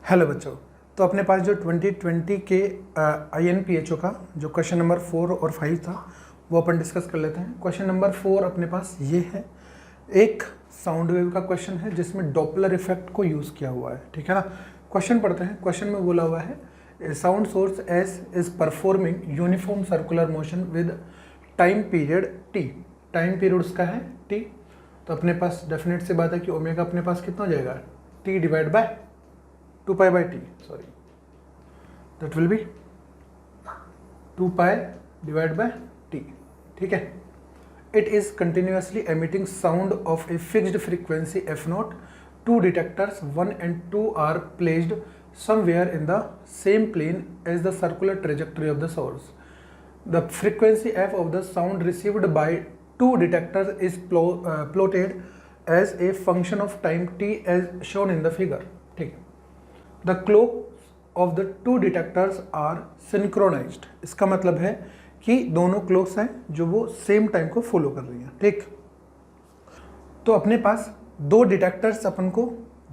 Hello बच्चों, तो अपने पास जो 2020 के INPHO का जो क्वेश्चन नंबर 4 और 5 था वो अपन डिस्कस कर लेते हैं। क्वेश्चन नंबर 4 अपने पास ये है, एक साउंड वेव का क्वेश्चन है जिसमें डॉपलर इफेक्ट को यूज़ किया हुआ है। ठीक है ना। क्वेश्चन पढ़ते हैं। क्वेश्चन में बोला हुआ है sound source S is performing uniform circular motion with time period T. Time period उसका है टी, तो अपने पास डेफिनेट सी बात है कि ओमेगा अपने पास कितना हो जाएगा, T divide by 2 pi by t, sorry, that will be 2 pi divided by t. ठीक है। It is continuously emitting sound of a fixed frequency f0. Two detectors 1 and 2 are placed somewhere in the same plane as the circular trajectory of the source. The frequency f of the sound received by two detectors is plotted as a function of time t as shown in the figure. ठीक है। The clocks of the two detectors are synchronized. इसका मतलब है कि दोनों clocks हैं जो वो सेम टाइम को फॉलो कर रही हैं। ठीक, तो अपने पास दो डिटेक्टर्स अपन को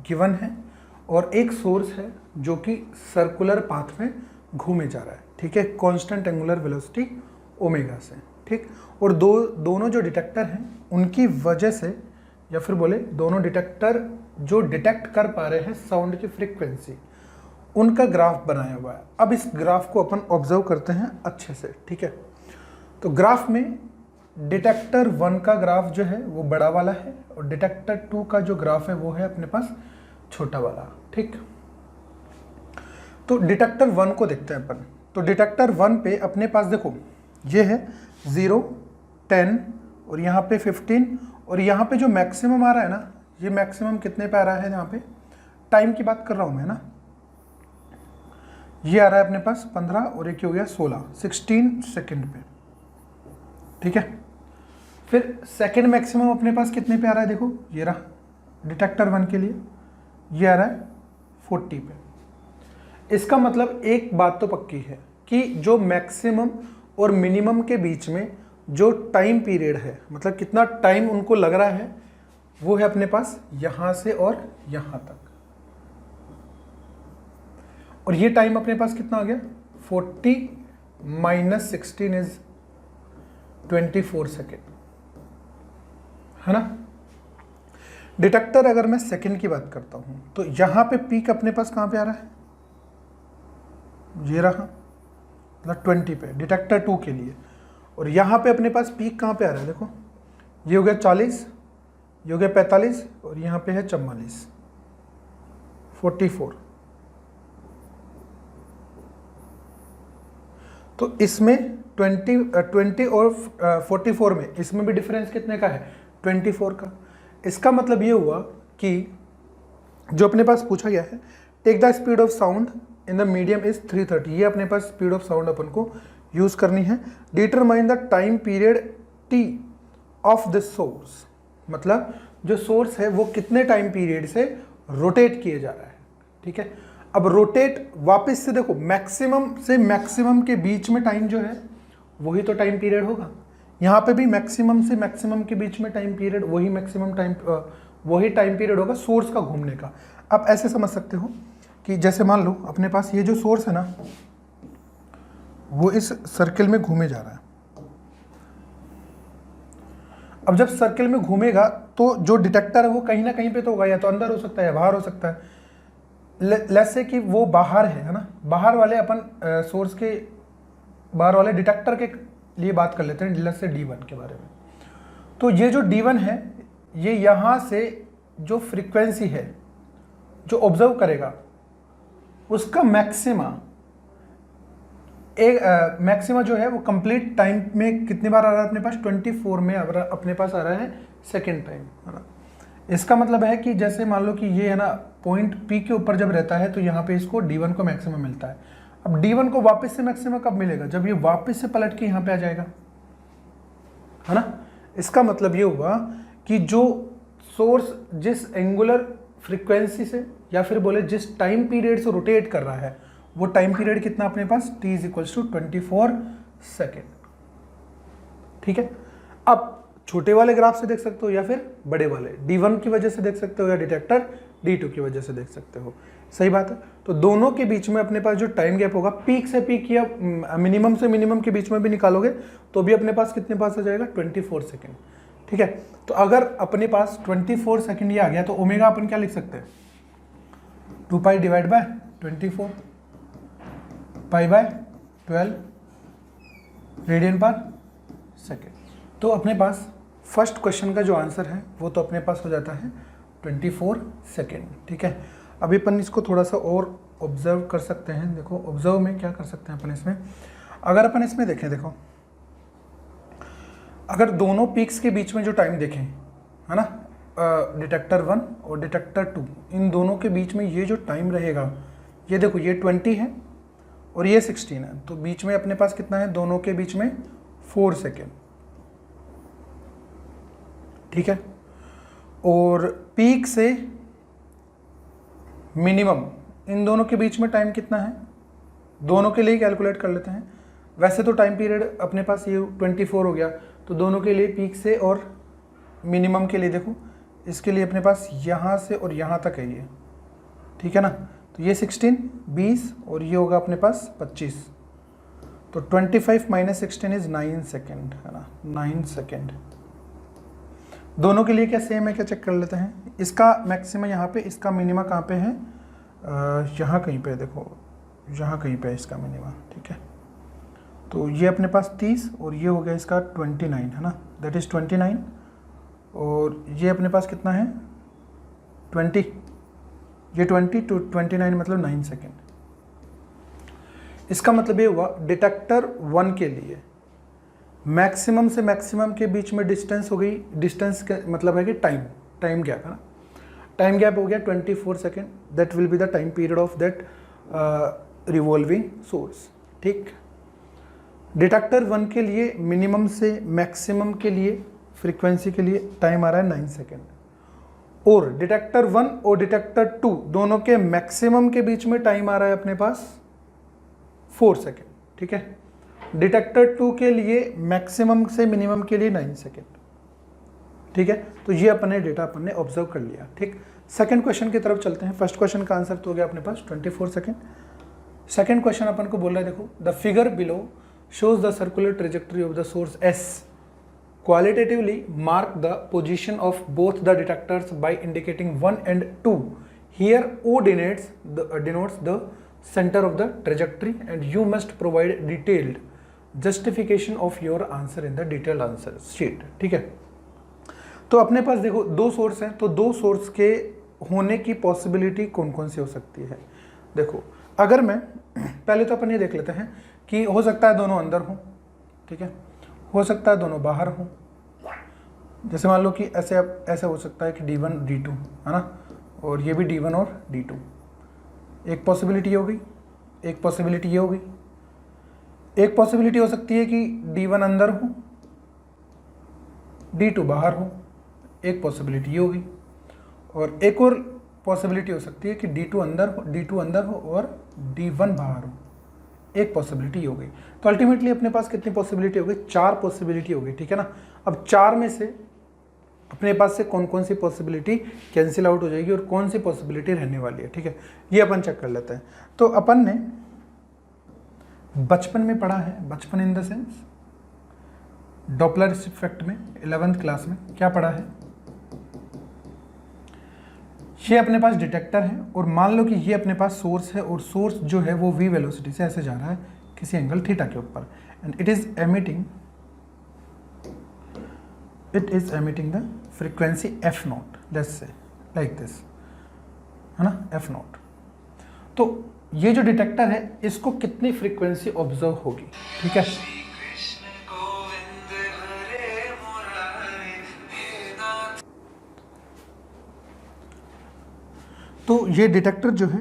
गिवन है और एक सोर्स है जो कि सर्कुलर पाथ में घूमे जा रहा है। ठीक है, कांस्टेंट एंगुलर वेलोसिटी ओमेगा से। ठीक, और दोनों जो डिटेक्टर हैं उनकी वजह से, या फिर बोले दोनों डिटेक्टर जो डिटेक्ट कर पा रहे हैं साउंड की फ्रीक्वेंसी, उनका ग्राफ बनाया हुआ है। अब इस ग्राफ को अपन ऑब्जर्व करते हैं अच्छे से। ठीक है, तो ग्राफ में डिटेक्टर 1 का ग्राफ जो है वो बड़ा वाला है और डिटेक्टर 2 का जो ग्राफ है वो है अपने पास छोटा वाला। ठीक, तो डिटेक्टर 1 को देखते हैं अपन। तो डिटेक्टर 1 पे अपने पास देखो ये है 0, 10 और यहाँ पे 15, और यहाँ पे जो मैक्सिमम आ रहा है ना, ये मैक्सिमम कितने पे आ रहा है, यहाँ पे टाइम की बात कर रहा हूँ मैं ना, ये आ रहा है अपने पास 15 और एक हो गया 16 सेकंड पे। ठीक है, फिर सेकंड मैक्सिमम अपने पास कितने पे आ रहा है, देखो ये रहा डिटेक्टर 1 के लिए, ये आ रहा है 40 पे। इसका मतलब एक बात तो पक्की है कि जो मैक्सिमम और मिनिमम के बीच में जो टाइम पीरियड है, मतलब कितना टाइम उनको लग रहा है, वो है अपने पास यहाँ से और यहाँ तक। और ये टाइम अपने पास कितना आ गया, 40 - 16 इज 24 सेकेंड, है ना। डिटेक्टर अगर मैं सेकेंड की बात करता हूं तो यहां पे पीक अपने पास कहां पे आ रहा है, ये रहा, मतलब 20 पे डिटेक्टर 2 के लिए। और यहां पे अपने पास पीक कहां पे आ रहा है, देखो ये हो गया 40, ये हो गया 45 और यहां पे है 44, 44। तो इसमें 20 और 44 में इसमें भी डिफरेंस कितने का है, 24 का। इसका मतलब ये हुआ कि जो अपने पास पूछा गया है, take the speed of sound in the medium is 330, ये अपने पास स्पीड ऑफ साउंड अपन को यूज करनी है। Determine the time period T of the source, मतलब जो सोर्स है वो कितने टाइम पीरियड से रोटेट किए जा रहा है। ठीक है, अब रोटेट वापस से देखो, मैक्सिमम से मैक्सिमम के बीच में टाइम जो है वही तो टाइम पीरियड होगा। यहाँ पे भी मैक्सिमम से मैक्सिमम के बीच में टाइम पीरियड वही मैक्सिमम टाइम वही टाइम पीरियड होगा सोर्स का घूमने का। आप ऐसे समझ सकते हो कि जैसे मान लो अपने पास ये जो सोर्स है ना, वो इस सर्किल में घूमे जा रहा है। अब जब सर्किल में घूमेगा तो जो डिटेक्टर है वो कहीं ना कहीं पे तो होगा, या तो अंदर हो सकता है या बाहर हो सकता है। लेट्स से कि वो बाहर है ना, बाहर वाले अपन सोर्स के बाहर वाले डिटेक्टर के लिए बात कर लेते हैं, लेट्स से D1 के बारे में। तो ये जो D1 है, ये यहाँ से जो फ्रीक्वेंसी है जो ऑब्जर्व करेगा उसका मैक्सिमा मैक्सिमा जो है वो कंप्लीट टाइम में कितनी बार आ रहा है अपने पास, 24 में अपने पास आ रहा है सेकेंड टाइम, है ना। इसका मतलब है कि जैसे मान लो कि ये है ना, पॉइंट P के ऊपर जब रहता है तो यहाँ पे इसको D1 को मैक्सिमम मिलता है। अब D1 को वापस से मैक्सिमम कब मिलेगा, जब ये वापस से पलट के यहाँ पे आ जाएगा, है ना। इसका मतलब ये हुआ कि जो सोर्स जिस एंगुलर फ्रीक्वेंसी से या फिर बोले जिस टाइम पीरियड से रोटेट कर रहा है, वो टाइम पीरियड कितना अपने पास, t = 24 सेकेंड। ठीक है, अब छोटे वाले ग्राफ से देख सकते हो या फिर बड़े वाले D1 की वजह से देख सकते हो या डिटेक्टर D2 की वजह से देख सकते हो। सही बात है। तो तो दोनों के बीच में अपने पास जो टाइम गैप होगा, पीक से पीक या मिनिमम से मिनिमम के बीच में भी निकालोगे तो भी अपने पास कितने पास आ जाएगा, 24 सेकेंड। ठीक है, तो अगर अपने पास 24 सेकेंड ये आ गया तो ओमेगा अपन क्या लिख सकते हैं, 2 pi divide by 24 pi by 12 radian पर सेकेंड। तो अपने पास फर्स्ट क्वेश्चन का जो आंसर है वो तो अपने पास हो जाता है 24 सेकेंड। ठीक है, अभी अपन इसको थोड़ा सा और ऑब्जर्व कर सकते हैं। देखो ऑब्जर्व में क्या कर सकते हैं अपन इसमें, अगर अपन इसमें देखें, देखो अगर दोनों पीक्स के बीच में जो टाइम देखें, है ना, डिटेक्टर 1 और डिटेक्टर 2, इन दोनों के बीच में ये जो टाइम रहेगा, ये देखो ये 20 है और ये 16 है, तो बीच में अपने पास कितना है, दोनों के बीच में 4 सेकेंड। ठीक है, और पीक से मिनिमम इन दोनों के बीच में टाइम कितना है, दोनों के लिए कैलकुलेट कर लेते हैं। वैसे तो टाइम पीरियड अपने पास ये 24 हो गया, तो दोनों के लिए पीक से और मिनिमम के लिए देखो, इसके लिए अपने पास यहाँ से और यहाँ तक है ये। ठीक है ना, तो ये 16 20 और ये होगा अपने पास 25, तो 25 माइनस 16 इज 9 सेकेंड, है ना, 9 सेकेंड। दोनों के लिए क्या सेम है क्या, चेक कर लेते हैं। इसका मैक्सिमम यहाँ पे, इसका मिनिमा कहाँ पे है, यहाँ कहीं पे, देखो यहाँ कहीं पे है इसका मिनिमा। ठीक है, तो ये अपने पास 30 और ये हो गया इसका 29, है ना, दैट इज़ 29, और ये अपने पास कितना है 20, ये 20 to 29 मतलब 9 सेकेंड। इसका मतलब ये हुआ डिटेक्टर 1 के लिए मैक्सिमम से मैक्सिमम के बीच में डिस्टेंस हो गई, डिस्टेंस का मतलब है कि टाइम गैप, है ना, टाइम गैप हो गया 24 second, that will be the time period of that revolving source. ठीक, डिटेक्टर 1 के लिए मिनिमम से मैक्सिमम के लिए फ्रीक्वेंसी के लिए टाइम आ रहा है 9 सेकेंड, और डिटेक्टर 1 और डिटेक्टर 2 दोनों के मैक्सिमम के बीच में टाइम आ रहा है अपने पास 4 सेकेंड। ठीक है, डिटेक्टर 2 के लिए मैक्सिमम से मिनिमम के लिए 9 सेकेंड। ठीक है, तो ये अपने डेटा अपन ने ऑब्जर्व कर लिया। ठीक, सेकंड क्वेश्चन की तरफ चलते हैं। फर्स्ट क्वेश्चन का आंसर तो हो गया अपने पास 24 सेकेंड। सेकंड क्वेश्चन अपन को बोल रहा है, देखो the figure below shows the circular trajectory of the source S. Qualitatively mark the position of both the detectors by indicating 1 and 2. Here O denotes the center of the trajectory and you must provide detailed justification of your answer in the detailed answer sheet. ठीक है, तो अपने पास देखो दो source हैं, तो दो सोर्स के होने की पॉसिबिलिटी कौन कौन सी हो सकती है। देखो अगर मैं पहले तो अपन ये देख लेते हैं कि हो सकता है दोनों अंदर हों, ठीक है, हो सकता है दोनों बाहर हों। जैसे मान लो कि ऐसे हो सकता है कि D1 D2, है ना, और ये भी D1 और D2, एक पॉसिबिलिटी हो गई। एक पॉसिबिलिटी ये हो गई, एक पॉसिबिलिटी हो सकती है कि D1 अंदर हो D2 बाहर हो, एक पॉसिबिलिटी ये हो गई। और एक और पॉसिबिलिटी हो सकती है कि D2 अंदर हो और D1 बाहर हो, एक पॉसिबिलिटी हो गई। तो अल्टीमेटली अपने पास कितनी पॉसिबिलिटी हो गई, 4 पॉसिबिलिटी हो गई। ठीक है ना, अब 4 में से अपने पास से कौन कौन सी पॉसिबिलिटी कैंसिल आउट हो जाएगी और कौन सी पॉसिबिलिटी रहने वाली है। ठीक है, ये अपन चेक कर लेते हैं। तो अपन ने बचपन में पढ़ा है, बचपन इन द सेंस डॉपलर इफेक्ट में 11th क्लास में क्या पढ़ा है, ये अपने पास डिटेक्टर है और मान लो कि ये अपने पास सोर्स है और सोर्स जो है वो v वेलोसिटी से ऐसे जा रहा है किसी एंगल थीटा के ऊपर, and it is emitting the frequency f0, let's say like this, है ना, f0। तो ये जो डिटेक्टर है इसको कितनी फ्रीक्वेंसी ऑब्जर्व होगी। ठीक है, तो ये डिटेक्टर जो है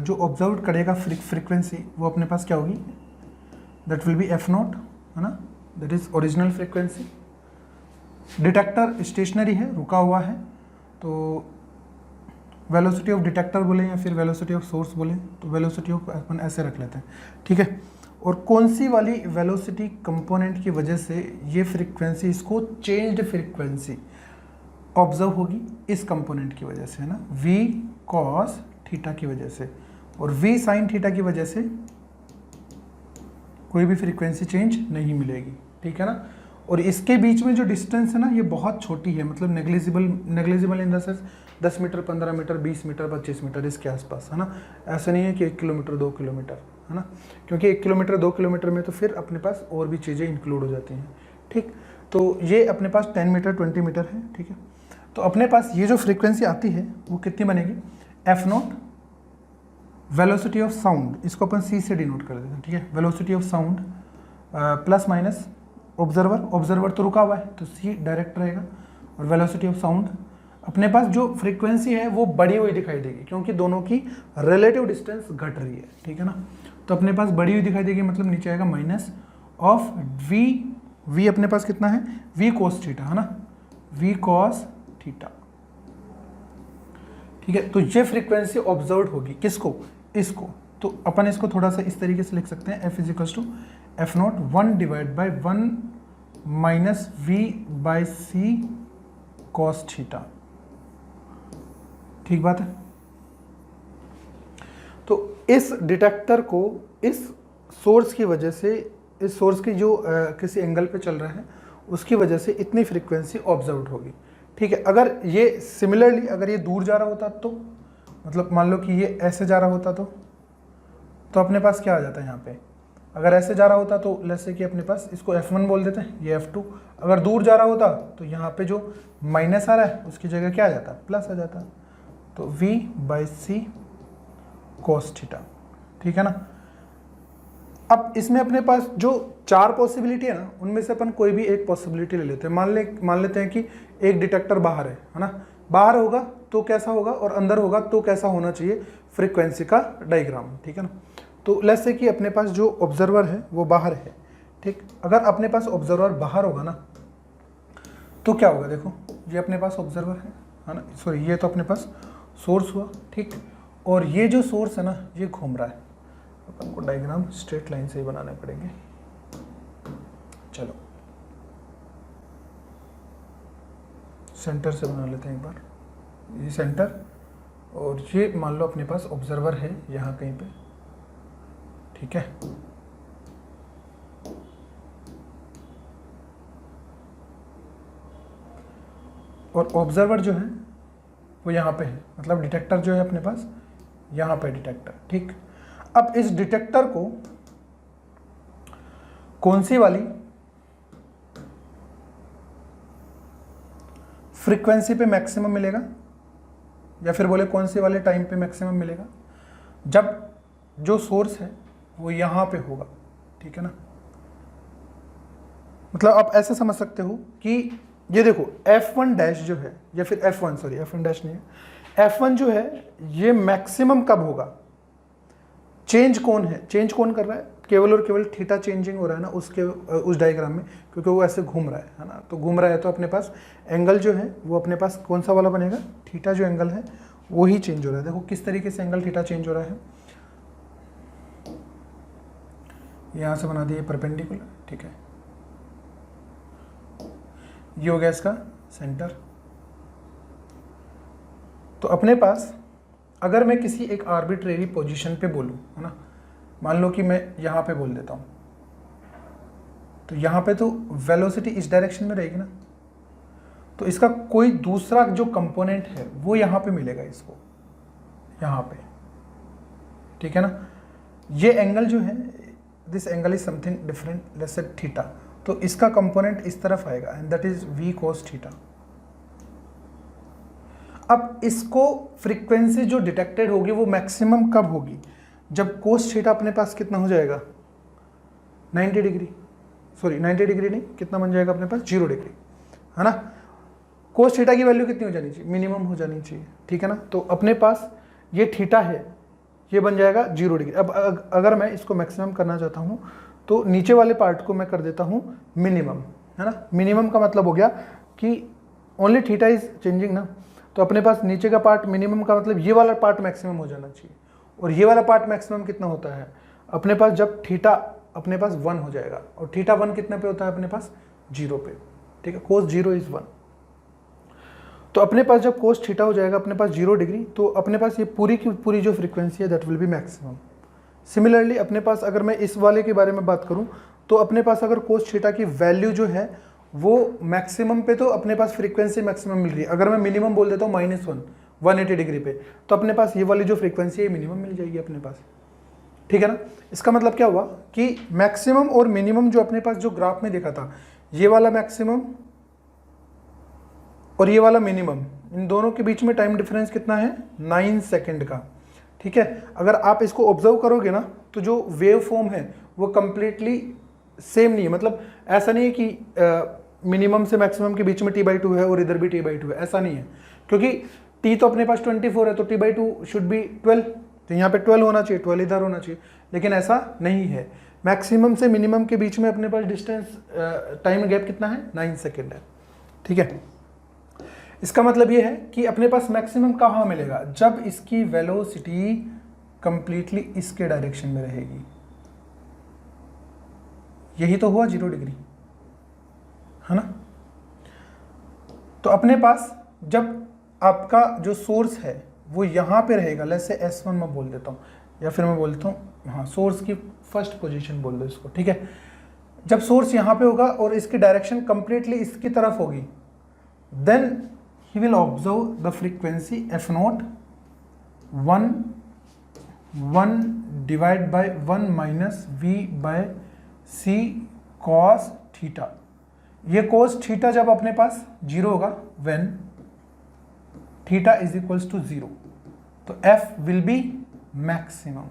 जो ऑब्जर्व करेगा फ्रीक्वेंसी वो अपने पास क्या होगी, दैट विल बी f0, है ना, that is original frequency. Detector stationary है, रुका हुआ है, तो वेलोसिटी ऑफ डिटेक्टर बोले या फिर वेलोसिटी ऑफ सोर्स बोले, तो वेलोसिटी ऑफ अपन ऐसे रख लेते हैं। ठीक है, और कौन सी वाली वेलोसिटी कंपोनेंट की वजह से ये फ्रीक्वेंसी, इसको चेंज्ड फ्रीक्वेंसी ऑब्जर्व होगी, इस कंपोनेंट की वजह से, है ना, v cos थीटा की वजह से। और v साइन थीटा की वजह से कोई भी फ्रीक्वेंसी चेंज नहीं मिलेगी, ठीक है ना। और इसके बीच में जो डिस्टेंस है ना ये बहुत छोटी है, मतलब negligible in the sense 10 metre, 15 metre, 20 metre, 25 metre इसके आसपास, है ना। ऐसा नहीं है कि 1 किलोमीटर 2 किलोमीटर, है ना, क्योंकि 1 किलोमीटर 2 किलोमीटर में तो फिर अपने पास और भी चीज़ें इंक्लूड हो जाती हैं, ठीक। तो ये अपने पास 10 मीटर 20 मीटर है, ठीक है। तो अपने पास ये जो फ्रीक्वेंसी आती है वो कितनी बनेगी, f0 वेलोसिटी ऑफ साउंड, इसको अपन c से डिनोट कर देते हैं, ठीक है। Velocity of sound plus minus observer तो रुका हुआ है तो c डायरेक्ट रहेगा, और वेलोसिटी ऑफ साउंड अपने पास जो फ्रीक्वेंसी है वो बढ़ी हुई दिखाई देगी क्योंकि दोनों की रिलेटिव डिस्टेंस घट रही है, ठीक है ना। तो अपने पास बढ़ी हुई दिखाई देगी, मतलब नीचे आएगा माइनस ऑफ v अपने पास कितना है, v cos थीटा, है ना, v cos थीटा, ठीक है। तो ये फ्रीक्वेंसी ऑब्जर्व होगी किसको, इसको। तो अपन इसको थोड़ा सा इस तरीके से लिख सकते हैं, f is equals to f0 1 divide by 1 minus v by c cos theta, ठीक बात है। तो इस डिटेक्टर को इस सोर्स की वजह से, इस सोर्स की जो किसी एंगल पे चल रहा है उसकी वजह से इतनी फ्रीक्वेंसी ऑब्जर्व होगी, ठीक है। अगर ये सिमिलरली अगर ये दूर जा रहा होता तो, मतलब मान लो कि ये ऐसे जा रहा होता तो अपने पास क्या आ जाता है यहाँ पे, अगर ऐसे जा रहा होता तो जैसे कि अपने पास इसको f1 बोल देते हैं, ये f2। अगर दूर जा रहा होता तो यहाँ पे जो माइनस आ रहा है उसकी जगह क्या आ जाता, प्लस आ जाता। तो v by C cos theta, ठीक है ना। अब इसमें अपने पास जो 4 पॉसिबिलिटी है ना उनमें से अपन कोई भी एक पॉसिबिलिटी ले लेते हैं। मान लेते हैं कि एक डिटेक्टर बाहर है ना, बाहर होगा तो कैसा होगा और अंदर होगा तो कैसा होना चाहिए फ्रीक्वेंसी का डायग्राम, ठीक है ना। तो लेट्स से कि अपने पास जो ऑब्जर्वर है वो बाहर है, ठीक। अगर अपने पास ऑब्जर्वर बाहर होगा ना तो क्या होगा, देखो ये अपने पास ऑब्जर्वर है ना, सॉरी ये तो अपने पास सोर्स हुआ, ठीक। और ये जो सोर्स है ना ये घूम रहा है, अपन को डायग्राम स्ट्रेट लाइन से ही बनाने पड़ेंगे। चलो सेंटर से बना लेते हैं एक बार, ये सेंटर, और ये मान लो अपने पास ऑब्जर्वर है यहाँ कहीं पे, ठीक है। और ऑब्जर्वर जो है वो यहाँ पे है, मतलब डिटेक्टर जो है अपने पास यहाँ पे डिटेक्टर, ठीक। अब इस डिटेक्टर को कौन सी वाली फ्रीक्वेंसी पे मैक्सिमम मिलेगा, या फिर बोले कौन से वाले टाइम पे मैक्सिमम मिलेगा, जब जो सोर्स है वो यहाँ पे होगा, ठीक है ना। मतलब आप ऐसे समझ सकते हो कि ये देखो F1 डैश जो है, या फिर F1 सॉरी F1 डैश नहीं है, F1 जो है ये मैक्सिमम कब होगा, चेंज कौन है, चेंज कौन कर रहा है, केवल और केवल थीटा चेंजिंग हो रहा है ना उसके उस डायग्राम में, क्योंकि वो ऐसे घूम रहा है ना। तो घूम रहा है तो अपने पास एंगल जो है वो अपने पास कौन सा वाला बनेगा, थीटा जो एंगल है वो ही चेंज हो रहा है। देखो किस तरीके से एंगल थीटा चेंज हो रहा है, यहाँ से बना दिए परपेंडिकुलर, ठीक है। ये हो गया इसका सेंटर। तो अपने पास अगर मैं किसी एक आर्बिट्रेरी पोजीशन पे बोलूँ, है ना, मान लो कि मैं यहाँ पे बोल देता हूँ, तो यहाँ पे तो वेलोसिटी इस डायरेक्शन में रहेगी ना, तो इसका कोई दूसरा जो कंपोनेंट है वो यहाँ पे मिलेगा इसको, यहाँ पे, ठीक है ना। ये एंगल जो है, this angle is something different, let's say theta, तो इसका कंपोनेंट इस तरफ आएगा and that is v cos theta. अब इसको फ्रीक्वेंसी जो डिटेक्टेड होगी वो मैक्सिमम कब होगी, जब cos थीटा अपने पास कितना हो जाएगा 90 डिग्री, सॉरी 90 डिग्री नहीं, कितना बन जाएगा अपने पास 0 डिग्री, है ना। cos थीटा की वैल्यू कितनी हो जानी चाहिए, मिनिमम हो जानी चाहिए, ठीक है ना। तो अपने पास ये थीटा है, ये बन जाएगा 0 डिग्री। अब अगर मैं इसको मैक्सिमम करना चाहता हूँ तो नीचे वाले पार्ट को मैं कर देता हूँ मिनिमम, है ना। मिनिमम का मतलब हो गया कि ओनली थीटा इज चेंजिंग ना, तो अपने पास नीचे का पार्ट मिनिमम का मतलब ये वाला पार्ट मैक्सिमम हो जाना चाहिए। और ये वाला पार्ट मैक्सिमम कितना होता है अपने पास, जब थीटा अपने पास 1 हो जाएगा, और थीटा 1 कितने पे होता है अपने पास 0 पे, ठीक है। cos 0 is 1। तो अपने पास जब कोस थीटा हो जाएगा अपने पास 0 डिग्री, तो अपने पास ये पूरी की पूरी जो फ्रीक्वेंसी है that will B maximum. Similarly अपने पास अगर मैं इस वाले के बारे में बात करूं तो अपने पास अगर कोस थीटा की वैल्यू जो है वो मैक्सिमम पे, तो अपने पास फ्रीक्वेंसी मैक्सिमम मिल रही है। अगर मैं मिनिमम बोल देता हूँ -1 180 डिग्री पे, तो अपने पास ये वाली जो फ्रीक्वेंसी है मिनिमम मिल जाएगी अपने पास, ठीक है ना। इसका मतलब क्या हुआ कि मैक्सिमम और मिनिमम जो अपने पास जो ग्राफ में देखा था, ये वाला मैक्सिमम और ये वाला मिनिमम, इन दोनों के बीच में टाइम डिफरेंस कितना है 9 सेकंड का, ठीक है। अगर आप इसको ऑब्जर्व करोगे ना तो जो वेव फॉर्म है वो कंप्लीटली सेम नहीं है। मतलब ऐसा नहीं है कि मिनिमम से मैक्सिमम के बीच में t/2 है और इधर भी t/2 है, ऐसा नहीं है, क्योंकि t तो अपने पास 24 है तो t/2 शुड बी 12, तो यहाँ पे 12 होना चाहिए, 12 इधर होना चाहिए, लेकिन ऐसा नहीं है। मैक्सिमम से मिनिमम के बीच में अपने पास डिस्टेंस टाइम गैप कितना है 9 सेकेंड है, ठीक है। इसका मतलब ये है कि अपने पास मैक्सिमम कहाँ मिलेगा, जब इसकी वेलोसिटी कंप्लीटली इसके डायरेक्शन में रहेगी। यही तो हुआ 0 डिग्री, है ना। तो अपने पास जब आपका जो सोर्स है वो यहाँ पे रहेगा, लेट्स से S1 मैं बोल देता हूँ, या फिर मैं बोलता हूँ हाँ सोर्स की फर्स्ट पोजीशन बोल दो इसको, ठीक है। जब सोर्स यहाँ पे होगा और इसकी डायरेक्शन कंप्लीटली इसकी तरफ होगी, then he will observe the frequency f0 1 divide by 1 minus v/c cos theta. ये cos थीटा जब अपने पास 0 होगा, when theta is equals to 0, तो f विल बी मैक्सिमम,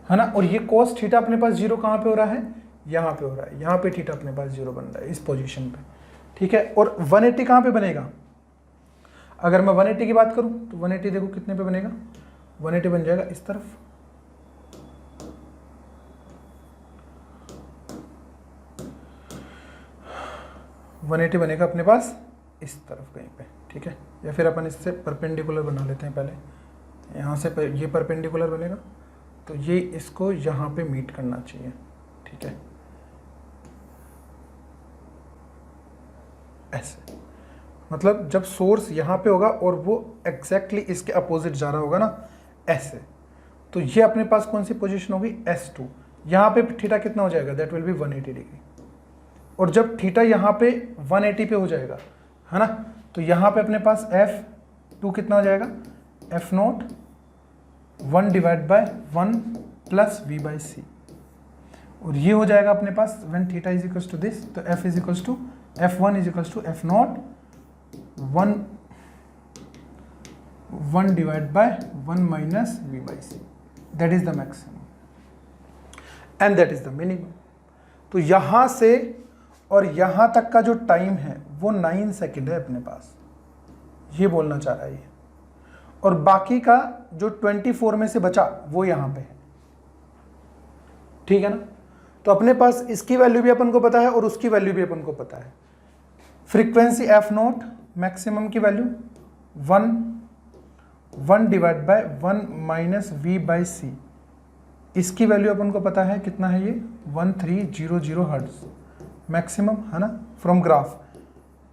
है ना। और ये cos थीटा अपने पास 0 कहाँ पे हो रहा है, यहाँ पे हो रहा है, यहाँ पे थीटा अपने पास 0 बन रहा है इस पोजीशन पे, ठीक है। और 180 कहाँ पे बनेगा, अगर मैं 180 की बात करूँ तो 180 देखो कितने पे बनेगा, 180 बन जाएगा इस तरफ, बनेगा अपने पास इस तरफ कहीं पे, ठीक है। या फिर अपन इससे परपेंडिकुलर बना लेते हैं पहले, यहाँ से ये परपेंडिकुलर बनेगा, तो ये इसको यहाँ पे मीट करना चाहिए, ठीक है, ऐसे। मतलब जब सोर्स यहाँ पे होगा और वो एग्जैक्टली इसके अपोजिट जा रहा होगा ना, ऐसे, तो ये अपने पास कौन सी पोजीशन होगी S2। यहाँ पे थीटा कितना हो जाएगा, दैट विल बी 180 डिग्री। और जब थीटा यहाँ पे 180 पे हो जाएगा, है ना, तो यहाँ पे अपने पास f2 कितना हो जाएगा, f0 1 divide by 1 plus v/c, और ये हो जाएगा अपने पास when theta is equals to this, तो f is equals to f1 is equals to f0 1 divide by 1 minus v/c, that is the maximum and that is the minimum. तो यहाँ से और यहाँ तक का जो टाइम है वो 9 सेकेंड है अपने पास, ये बोलना चाह रहा है ये। और बाकी का जो 24 में से बचा वो यहाँ पे है, ठीक है ना। तो अपने पास इसकी वैल्यू भी अपन को पता है और उसकी वैल्यू भी अपन को पता है। फ्रीक्वेंसी f0 मैक्सिमम की value 1 divide by 1 minus v/c, इसकी वैल्यू अपन को पता है कितना है, ये 1300 हर्ट्ज मैक्सिमम, है ना, from graph.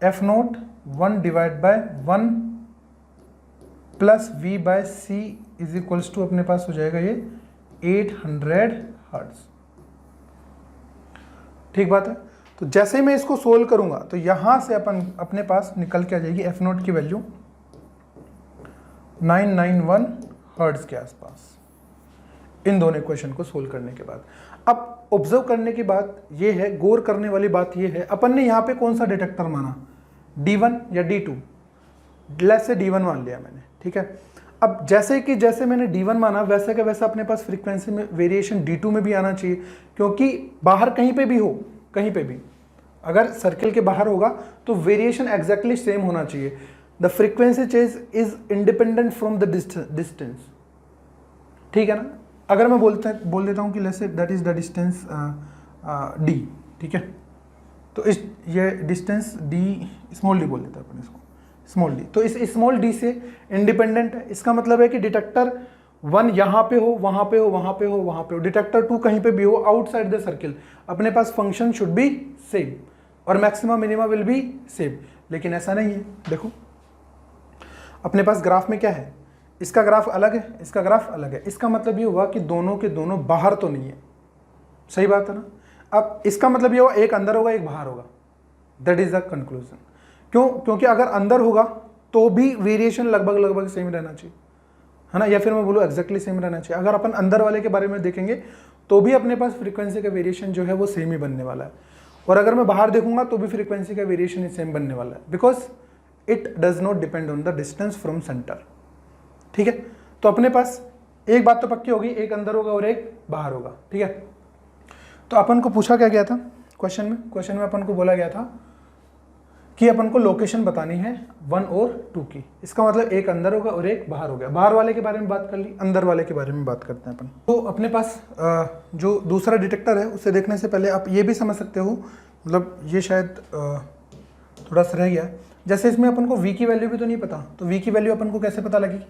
f0 1 divide by 1 plus v/c is equals to अपने पास हो जाएगा ये 800 हर्ट्ज, ठीक बात है। तो जैसे ही मैं इसको सोल्व करूंगा तो यहां से अपने पास निकल के आ जाएगी f0 की वैल्यू 991 हर्ट्ज के आसपास, इन दोनों इक्वेशन को सोल्व करने के बाद। अब ऑब्जर्व करने की बात ये है, गौर करने वाली बात ये है, अपन ने यहाँ पे कौन सा डिटेक्टर माना, D1 या D2, लेट्स से D1 मान लिया मैंने, ठीक है। अब जैसे मैंने D1 माना वैसे का वैसा अपने पास फ्रीक्वेंसी में वेरिएशन D2 में भी आना चाहिए, क्योंकि बाहर कहीं पे भी हो, कहीं पे भी अगर सर्किल के बाहर होगा तो वेरिएशन एग्जैक्टली सेम होना चाहिए। The frequency change is independent from the distance, ठीक है ना। अगर मैं बोल देता हूँ कि let's say that is the distance d, ठीक है, तो ये डिस्टेंस d, स्मॉल d बोल देता है अपन इसको, स्मॉल d। तो इस स्मॉल d से इंडिपेंडेंट है, इसका मतलब है कि डिटेक्टर 1 यहाँ पे हो, वहाँ पे हो, वहाँ पे हो, वहाँ पे हो, डिटेक्टर 2 कहीं पे भी हो आउटसाइड द सर्किल, अपने पास फंक्शन शुड बी सेम और maximum minima will be same. लेकिन ऐसा नहीं है। देखो अपने पास ग्राफ में क्या है, इसका ग्राफ अलग है, इसका ग्राफ अलग है। इसका मतलब ये हुआ कि दोनों के दोनों बाहर तो नहीं है, सही बात है ना। अब इसका मतलब ये हुआ एक अंदर होगा एक बाहर होगा, दैट इज द कंक्लूजन। क्यों? क्योंकि अगर अंदर होगा तो भी वेरिएशन लगभग लगभग सेम रहना चाहिए, है ना, या फिर मैं बोलूँ एग्जैक्टली सेम रहना चाहिए। अगर अपन अंदर वाले के बारे में देखेंगे तो भी अपने पास फ्रीक्वेंसी का वेरिएशन जो है वो सेम ही बनने वाला है, और अगर मैं बाहर देखूंगा तो भी फ्रीक्वेंसी का वेरिएशन सेम बनने वाला है, because it does not depend on the distance from centre. ठीक है, तो अपने पास एक बात तो पक्की होगी, एक अंदर होगा और एक बाहर होगा। ठीक है, तो अपन को पूछा क्या गया था क्वेश्चन में अपन को बोला गया था कि अपन को लोकेशन बतानी है 1 और 2 की। इसका मतलब एक अंदर होगा और एक बाहर हो गया। बाहर वाले के बारे में बात कर ली, अंदर वाले के बारे में बात करते हैं अपन। तो अपने पास जो दूसरा डिटेक्टर है उसे देखने से पहले आप ये भी समझ सकते हो, मतलब ये शायद थोड़ा सा रह गया, जैसे इसमें अपन को v की वैल्यू भी तो नहीं पता, तो v की वैल्यू अपन को कैसे पता लगेगी?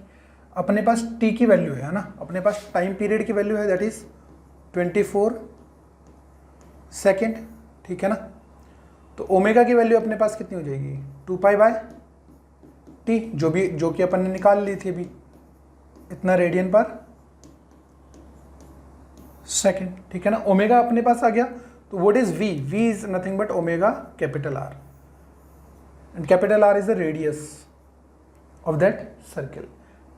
अपने पास t की वैल्यू है ना, अपने पास टाइम पीरियड की वैल्यू है, दैट इज 24 सेकेंड। ठीक है ना, तो ओमेगा की वैल्यू अपने पास कितनी हो जाएगी? 2π/t, जो कि अपन ने निकाल ली थी अभी, इतना रेडियन पर सेकेंड। ठीक है ना, ओमेगा अपने पास आ गया, तो what is v? v is nothing but omega capital R, and capital R is the radius of that circle.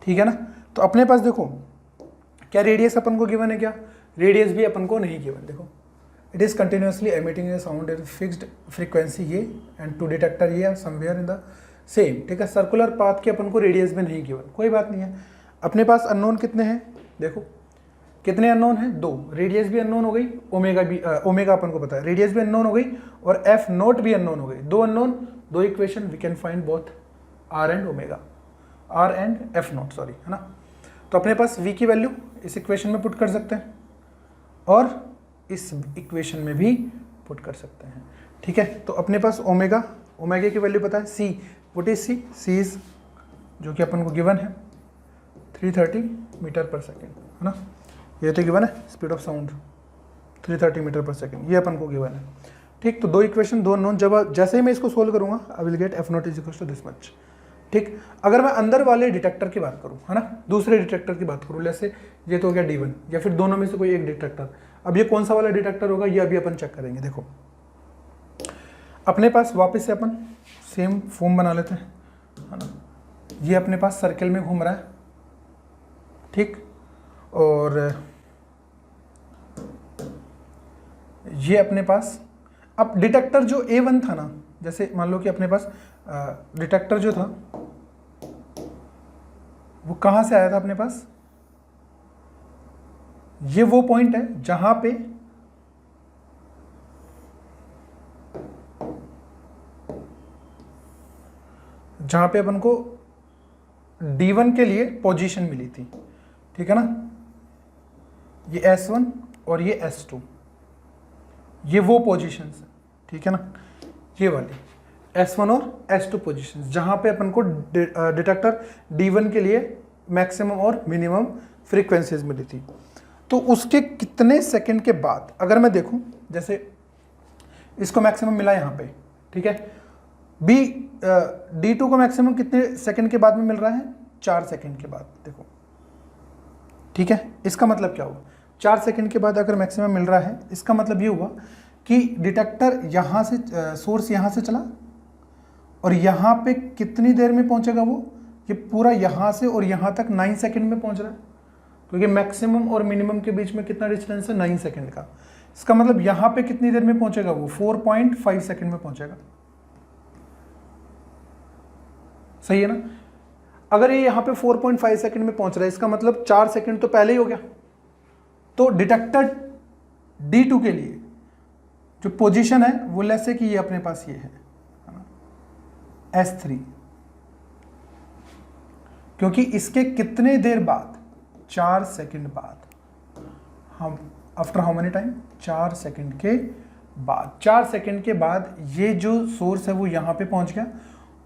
ठीक है ना, तो अपने पास देखो क्या रेडियस अपन को गिवन है, क्या रेडियस भी अपन को नहीं गिवन। देखो it is continuously emitting A sound in fixed frequency ये, एंड टू डिटेक्टर ये समवेयर इन द सेम। ठीक है, सर्कुलर पाथ की अपन को रेडियस भी नहीं गिवन, कोई बात नहीं है। अपने पास अननोन कितने हैं? देखो कितने अननोन हैं? 2। रेडियस भी अननोन हो गई, ओमेगा अपन को पता है, रेडियस भी अननोन हो गई और एफ नोट भी अननोन हो गई। 2 unknown, 2 equation, we can find both R and omega, R and F nought, sorry, है ना। तो अपने पास v की वैल्यू इस इक्वेशन में पुट कर सकते हैं और इस इक्वेशन में भी पुट कर सकते हैं। ठीक है, तो अपने पास ओमेगा की वैल्यू पता है, c, what is c? c is, जो कि अपन को गिवन है 330 मीटर पर सेकेंड, है ना, ये तो गिवन है, स्पीड ऑफ साउंड 330 मीटर पर सेकेंड, ये अपन को गिवन है। ठीक, तो 2 इक्वेशन 2 नोन, जब जैसे ही मैं इसको सोल्व करूंगा I will get f nought is equal to this much. ठीक, अगर मैं अंदर वाले डिटेक्टर की बात करूं, है ना, दूसरे डिटेक्टर की बात करूं, जैसे ये तो हो गया D1, या फिर दोनों में से कोई एक डिटेक्टर, अब ये कौन सा वाला डिटेक्टर होगा ये अभी अपन चेक करेंगे। देखो अपने पास वापस से अपन सेम फॉर्म बना लेते हैं, है ना, ये अपने पास सर्किल में घूम रहा है। ठीक, और ये अपने पास, अब डिटेक्टर जो A1 था ना, जैसे मान लो कि अपने पास डिटेक्टर जो था वो कहां से आया था अपने पास, ये वो पॉइंट है जहां पे अपन को D1 के लिए पोजीशन मिली थी। ठीक है ना, ये S1 और ये S2, ये वो पोजीशंस है। ठीक है ना, ये वाली S1 और S2 पोजीशंस, जहां पे अपन को डिटेक्टर D1 के लिए मैक्सिमम और मिनिमम फ्रीक्वेंसीज मिली थी। तो उसके कितने सेकंड के बाद अगर मैं देखूं, जैसे इसको मैक्सिमम मिला यहाँ पे, ठीक है, D2 को मैक्सिमम कितने सेकंड के बाद में मिल रहा है? 4 सेकंड के बाद। देखो ठीक है, इसका मतलब क्या हुआ? 4 सेकंड के बाद अगर मैक्सिमम मिल रहा है, इसका मतलब ये हुआ कि डिटेक्टर यहाँ से, सोर्स यहाँ से चला और यहाँ पे कितनी देर में पहुँचेगा वो? ये पूरा यहाँ से और यहाँ तक 9 सेकंड में पहुँच रहा है, क्योंकि मैक्सिमम और मिनिमम के बीच में कितना डिस्टेंस है? 9 सेकंड का। इसका मतलब यहाँ पे कितनी देर में पहुँचेगा वो? 4.5 सेकंड में पहुँचेगा। सही है ना? अगर ये यहाँ पे 4.5 सेकंड में पहुँच रहा है, इसका मतलब 4 सेकंड तो पहले ही हो गया। तो डिटेक्टर D2 के लिए जो पोजीशन है वो लेट्स से कि ये अपने पास ये है S3, क्योंकि इसके कितने देर बाद? 4 सेकंड बाद। हम after how many time? 4 second के बाद। 4 सेकंड के बाद ये जो सोर्स है वो यहाँ पे पहुँच गया,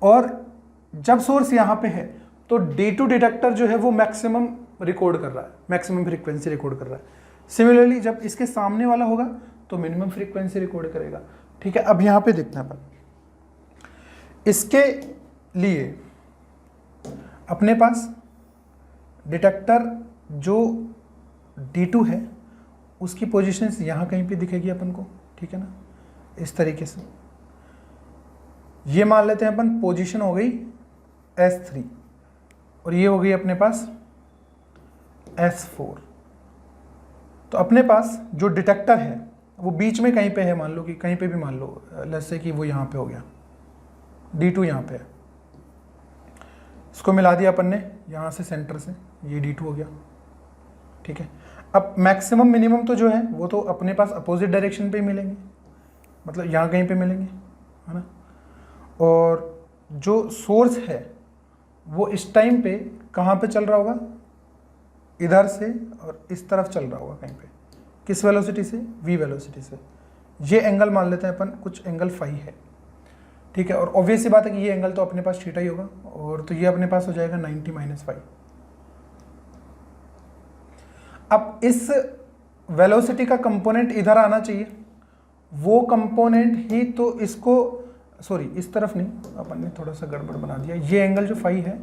और जब सोर्स यहाँ पे है तो D2 डिटेक्टर जो है वो मैक्सिमम रिकॉर्ड कर रहा है, मैक्सिमम फ्रीक्वेंसी रिकॉर्ड कर रहा है। सिमिलरली जब इसके सामने वाला होगा तो मिनिमम फ्रीक्वेंसी रिकॉर्ड करेगा। ठीक है, अब यहाँ पे देखना है, इसके लिए अपने पास डिटेक्टर जो D2 है उसकी पोजीशन यहाँ कहीं पे दिखेगी अपन को, ठीक है ना, इस तरीके से। ये मान लेते हैं अपन पोजीशन हो गई S3 और ये हो गई अपने पास S4। तो अपने पास जो डिटेक्टर है वो बीच में कहीं पे है, मान लो कि कहीं पे भी मान लो, लेट्स से कि वो यहाँ पे हो गया, D2 यहाँ पे है, इसको मिला दिया अपन ने यहाँ से सेंटर से, ये D2 हो गया, ठीक है। अब मैक्सिमम मिनिमम तो जो है वो तो अपने पास अपोजिट डायरेक्शन पे ही मिलेंगे, मतलब यहाँ कहीं पे मिलेंगे, है ना। और जो सोर्स है वो इस टाइम पे कहाँ पे चल रहा होगा, इधर से और इस तरफ चल रहा होगा कहीं पे, किस वेलोसिटी से, v वेलोसिटी से। ये एंगल मान लेते हैं अपन कुछ एंगल फाई है, ठीक है। और ऑब्वियस सी बात है कि ये एंगल तो अपने पास थीटा ही होगा, और तो ये अपने पास हो जाएगा 90 - फाई। अब इस वेलोसिटी का कंपोनेंट इधर आना चाहिए, वो कंपोनेंट ही तो इसको, सॉरी इस तरफ नहीं, अपन ने थोड़ा सा गड़बड़ बना दिया। ये एंगल जो फाई है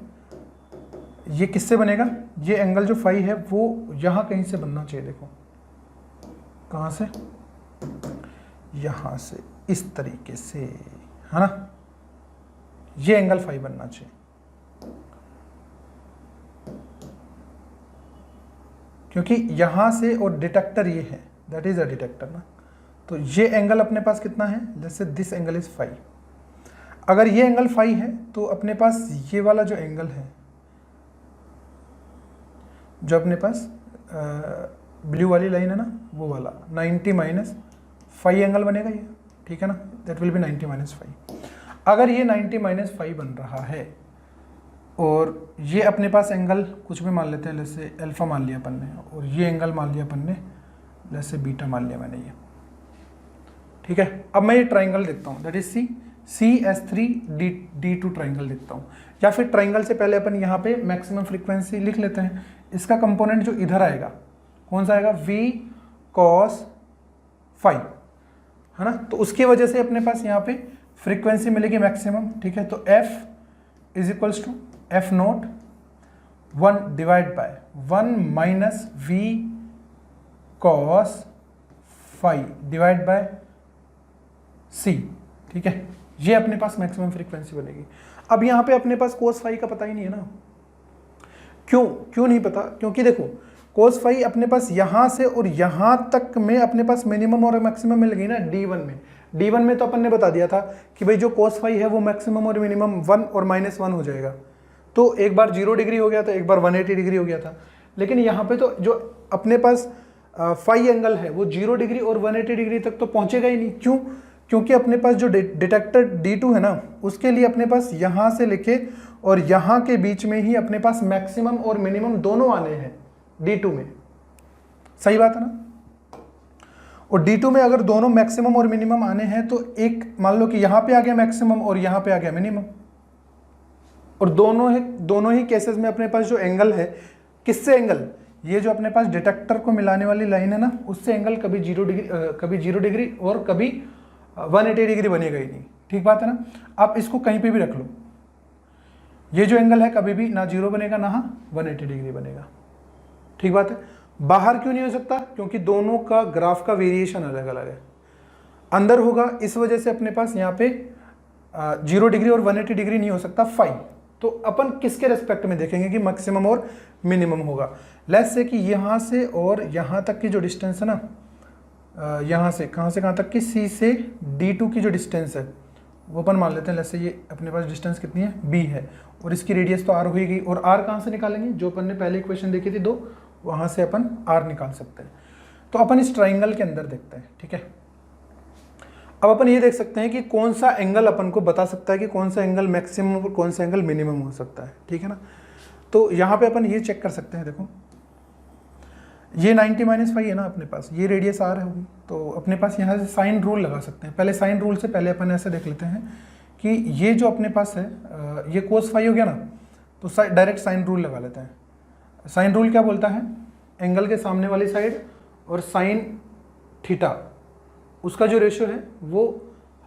ये किससे बनेगा, ये एंगल जो फाई है वो यहाँ कहीं से बनना चाहिए, देखो कहाँ से, यहाँ से, इस तरीके से, है ना। ये एंगल फाई बनना चाहिए, क्योंकि यहाँ से और डिटेक्टर ये है, दैट इज अ डिटेक्टर ना। तो ये एंगल अपने पास कितना है, जैसे दिस एंगल इज फाई। अगर ये एंगल फाई है तो अपने पास ये वाला जो एंगल है, जो अपने पास ब्लू वाली लाइन है ना, वो वाला 90 - फाई एंगल बनेगा ये, ठीक है ना। That will be 90 - phi. अगर ये 90 - फाई बन रहा है और ये अपने पास एंगल कुछ भी मान लेते हैं, जैसे अल्फा मान लिया अपन ने, और ये एंगल मान लिया अपन ने, जैसे बीटा मान लिया मैंने ये, ठीक है। अब मैं ये ट्राइंगल देखता हूँ, that is CS3 D2 triangle देखता हूँ। या फिर ट्राइंगल से पहले अपन यहाँ पे मैक्सिमम फ्रीक्वेंसी लिख लेते हैं। इसका कंपोनेंट जो इधर आएगा कौन सा आएगा, V cos फाई, है ना। तो उसकी वजह से अपने पास यहाँ पे फ्रीक्वेंसी मिलेगी मैक्सिमम, ठीक है। तो F = F0 1 divide by 1 - V cos phi divide by C, ठीक है। ये अपने पास मैक्सिमम फ्रीक्वेंसी बनेगी। अब यहाँ पे अपने पास cos फाई का पता ही नहीं है ना। क्यों नहीं पता, क्योंकि देखो cos फाई अपने पास यहाँ से और यहाँ तक में अपने पास मिनिमम और मैक्सिमम मिल गई ना D1 में। D1 में तो अपन ने बता दिया था कि भाई जो cos फाई है वो मैक्सिमम और मिनिमम 1 और -1 हो जाएगा। तो एक बार 0 डिग्री हो गया था, एक बार 180 डिग्री हो गया था। लेकिन यहाँ पे तो जो अपने पास फाई एंगल है वो 0 डिग्री और 180 डिग्री तक तो पहुँचेगा ही नहीं। क्यों, क्योंकि अपने पास जो डिटेक्टर D2 है ना, उसके लिए अपने पास यहाँ से लेके और यहाँ के बीच में ही अपने पास मैक्सिमम और मिनिमम दोनों आने हैं D2 में। सही बात है ना। और D2 में अगर दोनों मैक्सिमम और मिनिमम आने हैं तो एक मान लो कि यहाँ पे आ गया मैक्सिमम और यहाँ पे आ गया मिनिमम, और दोनों ही केसेस में अपने पास जो एंगल है, किससे एंगल, ये जो अपने पास डिटेक्टर को मिलाने वाली लाइन है ना, उससे एंगल कभी 0 डिग्री और कभी 180 डिग्री बनेगा ही नहीं। ठीक बात है ना। आप इसको कहीं पे भी रख लो, ये जो एंगल है कभी भी ना 0 बनेगा ना 180 डिग्री बनेगा। ठीक बात है। बाहर क्यों नहीं हो सकता, क्योंकि दोनों का ग्राफ का वेरिएशन अलग अलग है। अंदर होगा, इस वजह से अपने पास यहाँ पे 0 डिग्री और 180 डिग्री नहीं हो सकता फाई। तो अपन किसके रेस्पेक्ट में देखेंगे कि मैक्सिमम और मिनिमम होगा। लेट्स से कि यहाँ से और यहाँ तक की जो डिस्टेंस है ना, यहाँ से कहाँ तक की, C से D2 की जो डिस्टेंस है वो अपन मान लेते हैं। लेट्स से ये अपने पास डिस्टेंस कितनी है, B है, और इसकी रेडियस तो R होगी। और R कहाँ से निकालेंगे, जो अपन ने पहले इक्वेशन देखी थी 2, वहाँ से अपन R निकाल सकते हैं। तो अपन इस ट्राइंगल के अंदर देखते हैं। ठीक है। अब अपन ये देख सकते हैं कि कौन सा एंगल अपन को बता सकता है कि कौन सा एंगल मैक्सिमम और कौन सा एंगल मिनिमम हो सकता है। ठीक है ना। तो यहाँ पे अपन ये चेक कर सकते हैं। देखो ये 90 - फाई है ना अपने पास, ये रेडियस R होगी। तो अपने पास यहाँ से साइन रूल लगा सकते हैं। पहले साइन रूल से पहले अपन ऐसे देख लेते हैं कि ये जो अपने पास है ये cos फाई हो गया ना, तो डायरेक्ट साइन रूल लगा लेते हैं। साइन रूल क्या बोलता है, एंगल के सामने वाली साइड और साइन थीटा, उसका जो रेशियो है वो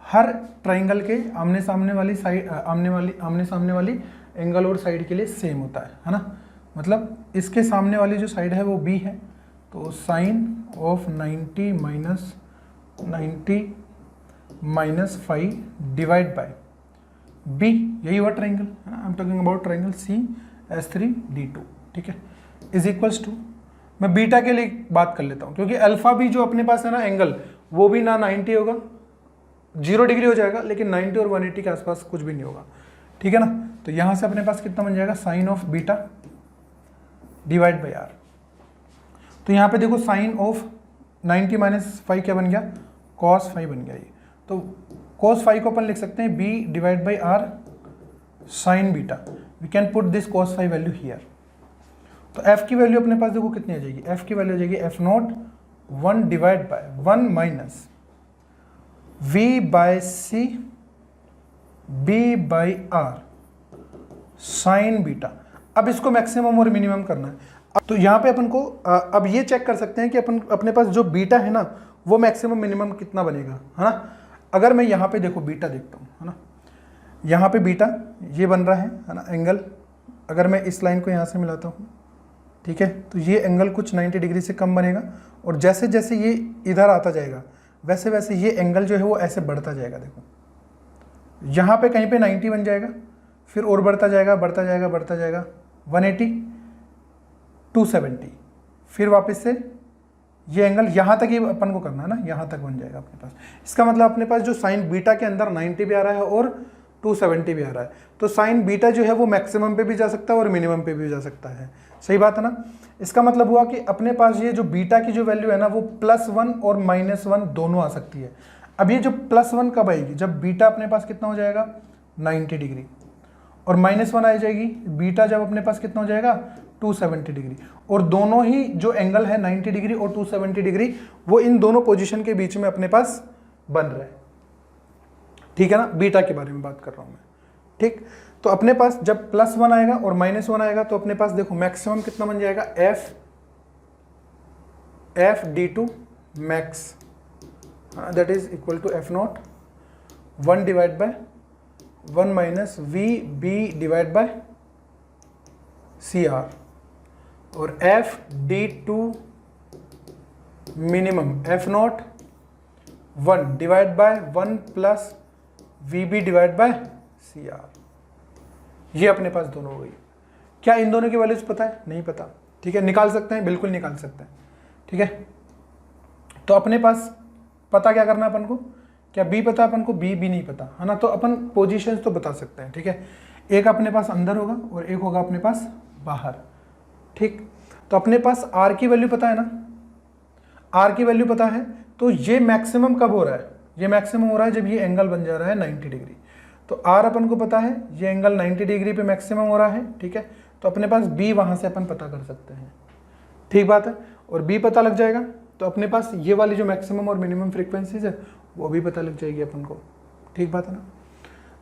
हर ट्राइंगल के आमने सामने वाली साइड आमने सामने वाली एंगल और साइड के लिए सेम होता है ना। मतलब इसके सामने वाली जो साइड है वो बी है, तो sine of 90 minus 5 divide by B, यही हुआ triangle, I am talking about triangle CH3D2, ठीक है, इज इक्वल्स टू, मैं बीटा के लिए बात कर लेता हूँ क्योंकि अल्फा भी जो अपने पास है ना एंगल, वो भी ना 90 होगा, 0 डिग्री हो जाएगा, लेकिन 90 और 180 के आसपास कुछ भी नहीं होगा, ठीक है ना। तो यहाँ से अपने पास कितना बन जाएगा, sine of beta divide by R. तो यहाँ पे देखो साइन ऑफ 90 माइनस 5 क्या बन गया, कॉस 5 बन गया ये। तो कॉस 5 को अपन लिख सकते हैं B divide by R sine beta, we can put this cos 5 value here. तो f की वैल्यू अपने पास देखो कितनी आ जाएगी, f की वैल्यू आ जाएगी f0 1 divide by 1 minus v by c b by R sine beta. अब इसको मैक्सिमम और मिनिमम करना है। तो यहाँ पे अपन को अब ये चेक कर सकते हैं कि अपने पास जो बीटा है ना वो मैक्सिमम मिनिमम कितना बनेगा, है ना। अगर मैं यहाँ पे देखो बीटा देखता हूँ, है ना, यहाँ पे बीटा ये बन रहा है ना एंगल, अगर मैं इस लाइन को यहाँ से मिलाता हूँ, ठीक है, तो ये एंगल कुछ 90 डिग्री से कम बनेगा, और जैसे जैसे ये इधर आता जाएगा वैसे वैसे ये एंगल जो है वो ऐसे बढ़ता जाएगा। देखो यहाँ पे कहीं पे 90 बन जाएगा, फिर और बढ़ता जाएगा बढ़ता जाएगा बढ़ता जाएगा 180 270, फिर वापस से ये एंगल यहाँ तक ही अपन को करना है ना, यहाँ तक बन जाएगा अपने पास। इसका मतलब अपने पास जो साइन बीटा के अंदर 90 भी आ रहा है और 270 भी आ रहा है, तो साइन बीटा जो है वो मैक्सिमम पे भी जा सकता है और मिनिमम पे भी जा सकता है, सही बात है ना। इसका मतलब हुआ कि अपने पास ये जो बीटा की जो वैल्यू है ना वो +1 और -1 दोनों आ सकती है। अब ये जो +1 कब आएगी, जब बीटा अपने पास कितना हो जाएगा 90 डिग्री, और -1 आ जाएगी बीटा जब अपने पास कितना हो जाएगा 270 डिग्री, और दोनों ही जो एंगल है 90 डिग्री और 270 डिग्री वो इन दोनों पोजीशन के बीच में अपने पास बन रहा है, ठीक है ना। बीटा के बारे में बात कर रहा हूं मैं, ठीक। तो अपने पास जब +1 आएगा और -1 आएगा तो अपने पास देखो मैक्सिमम कितना बन जाएगा, f d2 max that is equal to f0 1 divide by 1 minus v b divide by CR, और f d2 minimum f0 1 divide by 1 plus VB divide by CR। ये अपने पास दोनों हो गई। क्या इन दोनों की वैल्यूज पता है, नहीं पता, ठीक है, निकाल सकते हैं, बिल्कुल निकाल सकते हैं, ठीक है। तो अपने पास पता क्या करना है अपन को, क्या B पता है अपन को, B भी नहीं पता, है ना। तो अपन पोजीशंस तो बता सकते हैं, ठीक है, एक अपने पास अंदर होगा और एक होगा अपने पास बाहर, ठीक। तो अपने पास R की वैल्यू पता है ना, R की वैल्यू पता है, तो ये मैक्सिमम कब हो रहा है, ये मैक्सिमम हो रहा है जब ये एंगल बन जा रहा है 90 डिग्री। तो R अपन को पता है ये एंगल 90 डिग्री पे मैक्सिमम हो रहा है, ठीक है। तो अपने पास B वहाँ से अपन पता कर सकते हैं, ठीक बात है, और B पता लग जाएगा तो अपने पास ये वाली जो मैक्सिमम और मिनिमम फ्रीक्वेंसीज है वो भी पता लग जाएगी अपन को, ठीक बात है ना।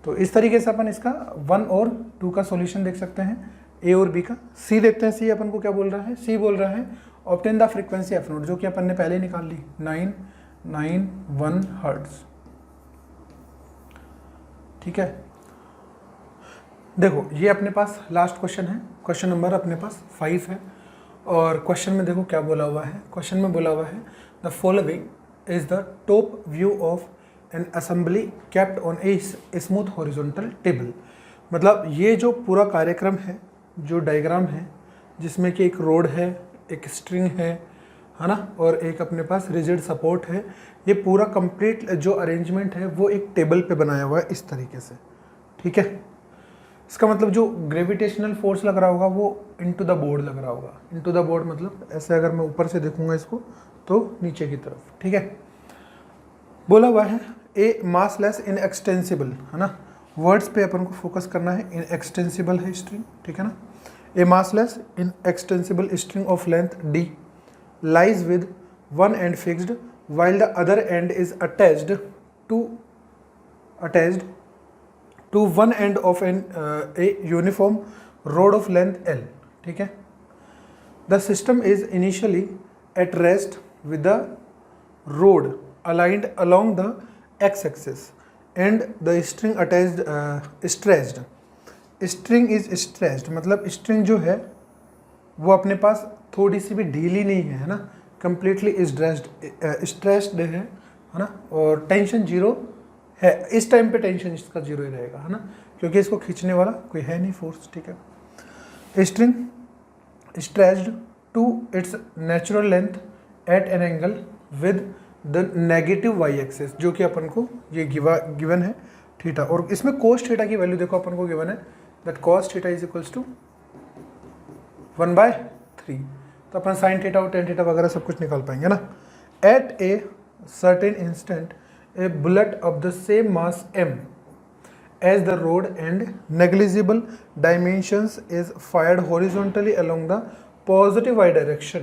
तो इस तरीके से अपन इसका 1 और 2 का सॉल्यूशन देख सकते हैं, A और B का। C देखते हैं, C अपन को क्या बोल रहा है, C बोल रहा है ऑब्टेन द फ्रीक्वेंसी f0, जो कि अपन ने पहले निकाल ली 991 हर्ट्ज, ठीक है। देखो ये अपने पास लास्ट क्वेश्चन है, क्वेश्चन नंबर अपने पास 5 है, और क्वेश्चन में देखो क्या बोला हुआ है, क्वेश्चन में बोला हुआ है the following is the top view of N assembly kept on a smooth horizontal table. मतलब ये जो पूरा कार्यक्रम है, जो डायग्राम है, जिसमें कि एक रोड है, एक स्ट्रिंग है ना, और एक अपने पास रिजिड सपोर्ट है, ये पूरा कंप्लीट जो अरेंजमेंट है वो एक टेबल पे बनाया हुआ है इस तरीके से, ठीक है। इसका मतलब जो ग्रेविटेशनल फोर्स लग रहा होगा वो इनटू द बोर्ड लग रहा होगा, इनटू द बोर्ड मतलब ऐसे अगर मैं ऊपर से देखूंगा इसको तो नीचे की तरफ, ठीक है। बोला हुआ है ए मासलेस इन एक्सटेंसिबल, है ना, वर्ड्स पे अपन को फोकस करना है, इन एक्सटेंसिबल है स्ट्रिंग, ठीक है ना। A massless inextensible string of length d lies with one end fixed while the other end is attached to one end of a uniform rod of length L, ठीक है। The system is initially at rest with the rod aligned along the x-axis and the string attached stretched, string is stretched मतलब string जो है वो अपने पास थोड़ी सी भी ढीली नहीं है ना, कंप्लीटली स्ट्रेच्ड है ना, और टेंशन जीरो है। इस टाइम पे टेंशन इसका जीरो ही रहेगा है ना, क्योंकि इसको खींचने वाला कोई है नहीं फोर्स, ठीक है। String stretched to its natural length at an angle with the negative Y axis, जो कि अपन को ये गिवन है थीटा, और इसमें कोस थीटा की वैल्यू देखो अपन को गिवन है that cos theta is equals to 1/3, तो अपन साइन थीटा और टेन थीटा वगैरह सब कुछ निकाल पाएंगे ना। At a certain instant a bullet of the same mass m as the rod and negligible dimensions is fired horizontally along the positive y direction,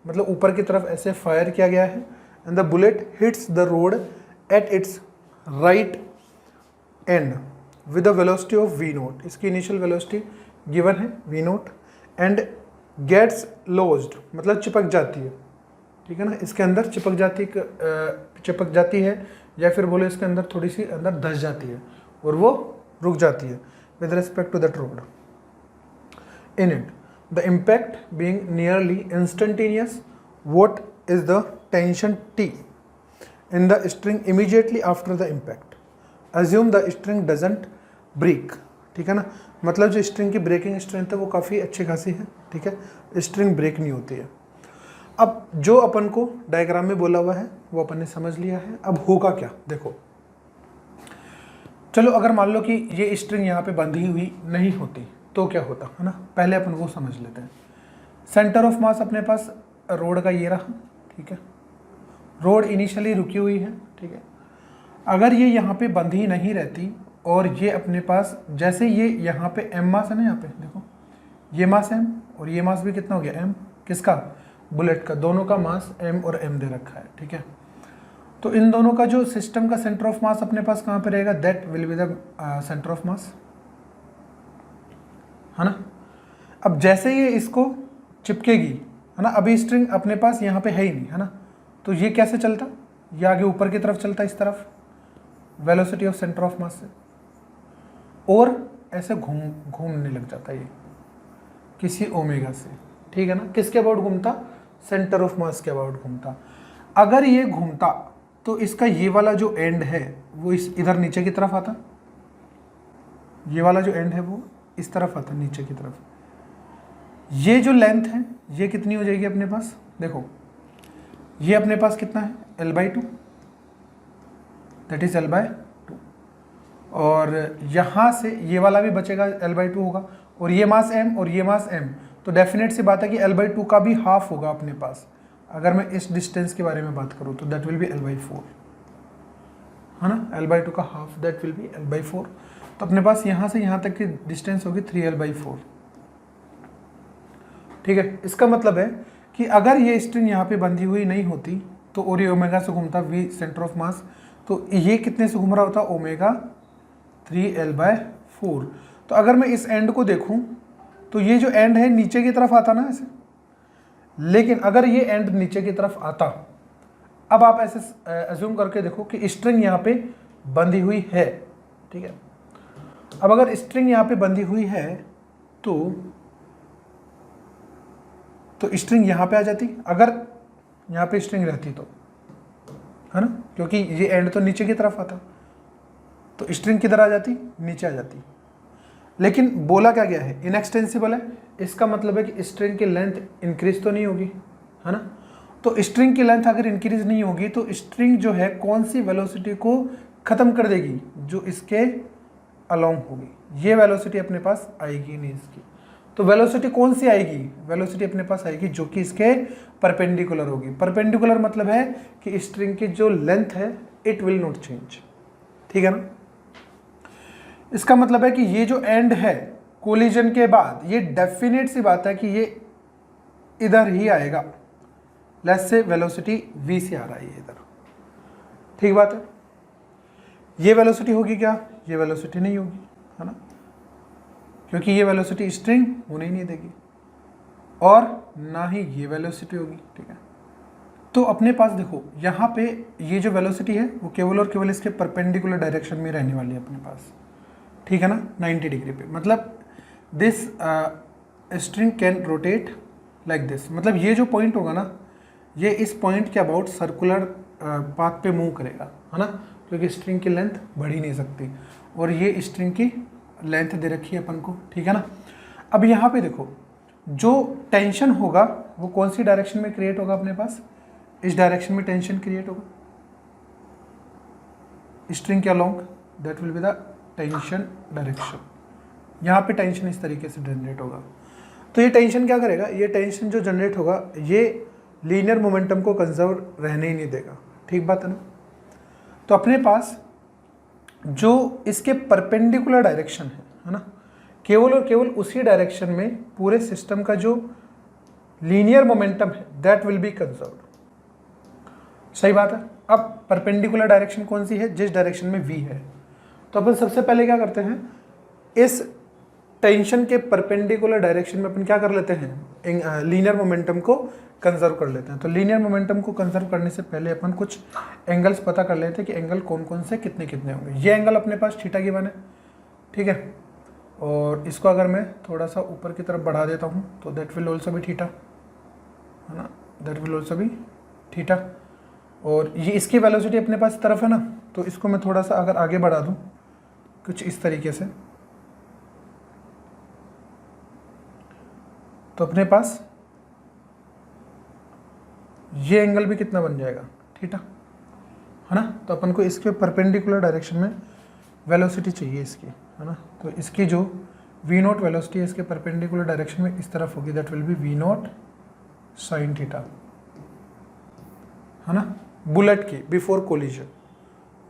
मतलब ऊपर की तरफ ऐसे फायर किया गया है and the bullet hits the rod at its right end with a velocity of v naught, इसकी initial velocity given है v naught and gets lodged मतलब चिपक जाती है, ठीक है ना, इसके अंदर चिपक जाती है या फिर बोले इसके अंदर थोड़ी सी अंदर धस जाती है और वो रुक जाती है with respect to that rod. In it the impact being nearly instantaneous, what is the tension T in the string immediately after the impact, assume the string doesn't break, ठीक है ना, मतलब जो स्ट्रिंग की ब्रेकिंग स्ट्रेंथ है वो काफ़ी अच्छी खासी है, ठीक है, स्ट्रिंग ब्रेक नहीं होती है। अब जो अपन को डायग्राम में बोला हुआ है वो अपन ने समझ लिया है, अब होगा क्या देखो। चलो अगर मान लो कि ये स्ट्रिंग यहाँ पे बंधी हुई नहीं होती तो क्या होता है ना, पहले अपन वो समझ लेते हैं। सेंटर ऑफ मास अपने पास रोड का ये रहा, ठीक है, रोड इनिशियली रुकी हुई है, ठीक है। अगर ये यहाँ पे बंधी नहीं रहती और ये अपने पास जैसे ये यहाँ पे m मास है ना, यहाँ पे देखो ये मास m और ये मास भी कितना हो गया m, किसका, बुलेट का, दोनों का मास m और m दे रखा है, ठीक है। तो इन दोनों का जो सिस्टम का सेंटर ऑफ मास अपने पास कहाँ पे रहेगा, that will be the centre of मास, है ना। अब जैसे ये इसको चिपकेगी है ना, अभी स्ट्रिंग अपने पास यहाँ पे है ही नहीं है ना, तो ये कैसे चलता, ये आगे ऊपर की तरफ चलता इस तरफ वेलोसिटी ऑफ सेंटर ऑफ मास से, और ऐसे घूमने लग जाता ये किसी ओमेगा से, ठीक है ना, किसके अबाउट घूमता, सेंटर ऑफ मास के अबाउट घूमता। अगर ये घूमता तो इसका ये वाला जो एंड है वो इस इधर नीचे की तरफ आता, ये वाला जो एंड है वो इस तरफ आता नीचे की तरफ। ये जो लेंथ है ये कितनी हो जाएगी अपने पास, देखो ये अपने पास कितना है l/2, दैट इज l/2, और यहाँ से ये वाला भी बचेगा l/2 होगा, और ये मास m और ये मास m, तो डेफिनेट सी बात है कि l/2 का भी हाफ होगा अपने पास। अगर मैं इस डिस्टेंस के बारे में बात करूँ तो दैट विल बी l/4, है ना, l/2 का half that will B l/4, तो अपने पास यहाँ से यहाँ तक की डिस्टेंस होगी 3l/4, ठीक है। इसका मतलब है कि अगर ये स्ट्रिंग यहाँ पे बंधी हुई नहीं होती तो और ये ओमेगा से घूमता v सेंटर ऑफ मास, तो ये कितने से घूम रहा होता, ओमेगा 3l/4। तो अगर मैं इस एंड को देखूं तो ये जो एंड है नीचे की तरफ आता ना ऐसे, लेकिन अगर ये एंड नीचे की तरफ आता, अब आप ऐसे अज्यूम करके देखो कि स्ट्रिंग यहाँ पे बंधी हुई है, ठीक है। अब अगर स्ट्रिंग यहाँ पे बंधी हुई है तो स्ट्रिंग यहाँ पे आ जाती, अगर यहाँ पे स्ट्रिंग रहती तो, है ना, क्योंकि ये एंड तो नीचे की तरफ आता, तो स्ट्रिंग किधर आ जाती, नीचे आ जाती। लेकिन बोला क्या गया है, इनएक्सटेंसिबल है, इसका मतलब है कि स्ट्रिंग की लेंथ इंक्रीज तो नहीं होगी, है ना। तो स्ट्रिंग की लेंथ अगर इंक्रीज नहीं होगी तो स्ट्रिंग जो है कौन सी वेलोसिटी को ख़त्म कर देगी, जो इसके अलोंग होगी, ये वेलोसिटी अपने पास आएगी नहीं इसकी। तो वेलोसिटी कौन सी आएगी, वेलोसिटी अपने पास आएगी जो कि इसके परपेंडिकुलर होगी। परपेंडिकुलर मतलब है कि स्ट्रिंग की जो लेंथ है इट विल नॉट चेंज, ठीक है ना। इसका मतलब है कि ये जो एंड है कोलिजन के बाद, ये डेफिनेट सी बात है कि ये इधर ही आएगा, लेट्स से वेलोसिटी v से आ रहा है ये इधर, ठीक बात है। ये वेलोसिटी होगी क्या, ये वेलोसिटी नहीं होगी, है ना, क्योंकि ये वेलोसिटी स्ट्रिंग होने ही नहीं देगी, और ना ही ये वेलोसिटी होगी, ठीक है। तो अपने पास देखो यहाँ पे ये जो वेलोसिटी है वो केवल और केवल इसके परपेंडिकुलर डायरेक्शन में रहने वाली है अपने पास, ठीक है ना, 90 डिग्री पे। मतलब this string can rotate like this, मतलब ये जो पॉइंट होगा ना ये इस पॉइंट के अबाउट सर्कुलर पाथ पे मूव करेगा, है ना, क्योंकि स्ट्रिंग की लेंथ बढ़ ही नहीं सकती और ये स्ट्रिंग की लेंथ दे रखी है अपन को, ठीक है ना। अब यहाँ पे देखो जो टेंशन होगा वो कौन सी डायरेक्शन में क्रिएट होगा अपने पास, इस डायरेक्शन में टेंशन क्रिएट होगा स्ट्रिंग के along, that will be the tension direction. यहाँ पे टेंशन इस तरीके से जनरेट होगा। तो ये टेंशन क्या करेगा, ये टेंशन जो जनरेट होगा ये लीनियर मोमेंटम को कंजर्व रहने ही नहीं देगा, ठीक बात है ना। तो अपने पास जो इसके परपेंडिकुलर डायरेक्शन है ना, केवल और केवल उसी डायरेक्शन में पूरे सिस्टम का जो लीनियर मोमेंटम है दैट विल बी कंजर्व्ड। सही बात है। अब परपेंडिकुलर डायरेक्शन कौन सी है, जिस डायरेक्शन में v है। तो अपन सबसे पहले क्या करते हैं, इस टेंशन के परपेंडिकुलर डायरेक्शन में अपन क्या कर लेते हैं, लीनियर मोमेंटम को कंजर्व कर लेते हैं। तो लीनियर मोमेंटम को कंजर्व करने से पहले अपन कुछ एंगल्स पता कर लेते हैं कि एंगल कौन कौन से कितने कितने होंगे। ये एंगल अपने पास थीटा गिवन है, ठीक है, और इसको अगर मैं थोड़ा सा ऊपर की तरफ बढ़ा देता हूँ तो that will also be theta, है ना, that will also be theta. और ये इसकी वेलोसिटी अपने पास तरफ है ना, तो इसको मैं थोड़ा सा अगर आगे बढ़ा दूँ कुछ इस तरीके से, तो अपने पास ये एंगल भी कितना बन जाएगा, थीटा, है ना। तो अपन को इसके परपेंडिकुलर डायरेक्शन में वेलोसिटी चाहिए इसकी, है ना। तो इसकी जो v0 वेलोसिटी है इसके परपेंडिकुलर डायरेक्शन में इस तरफ होगी, that will B v0 sign theta, है ना, बुलेट की before collision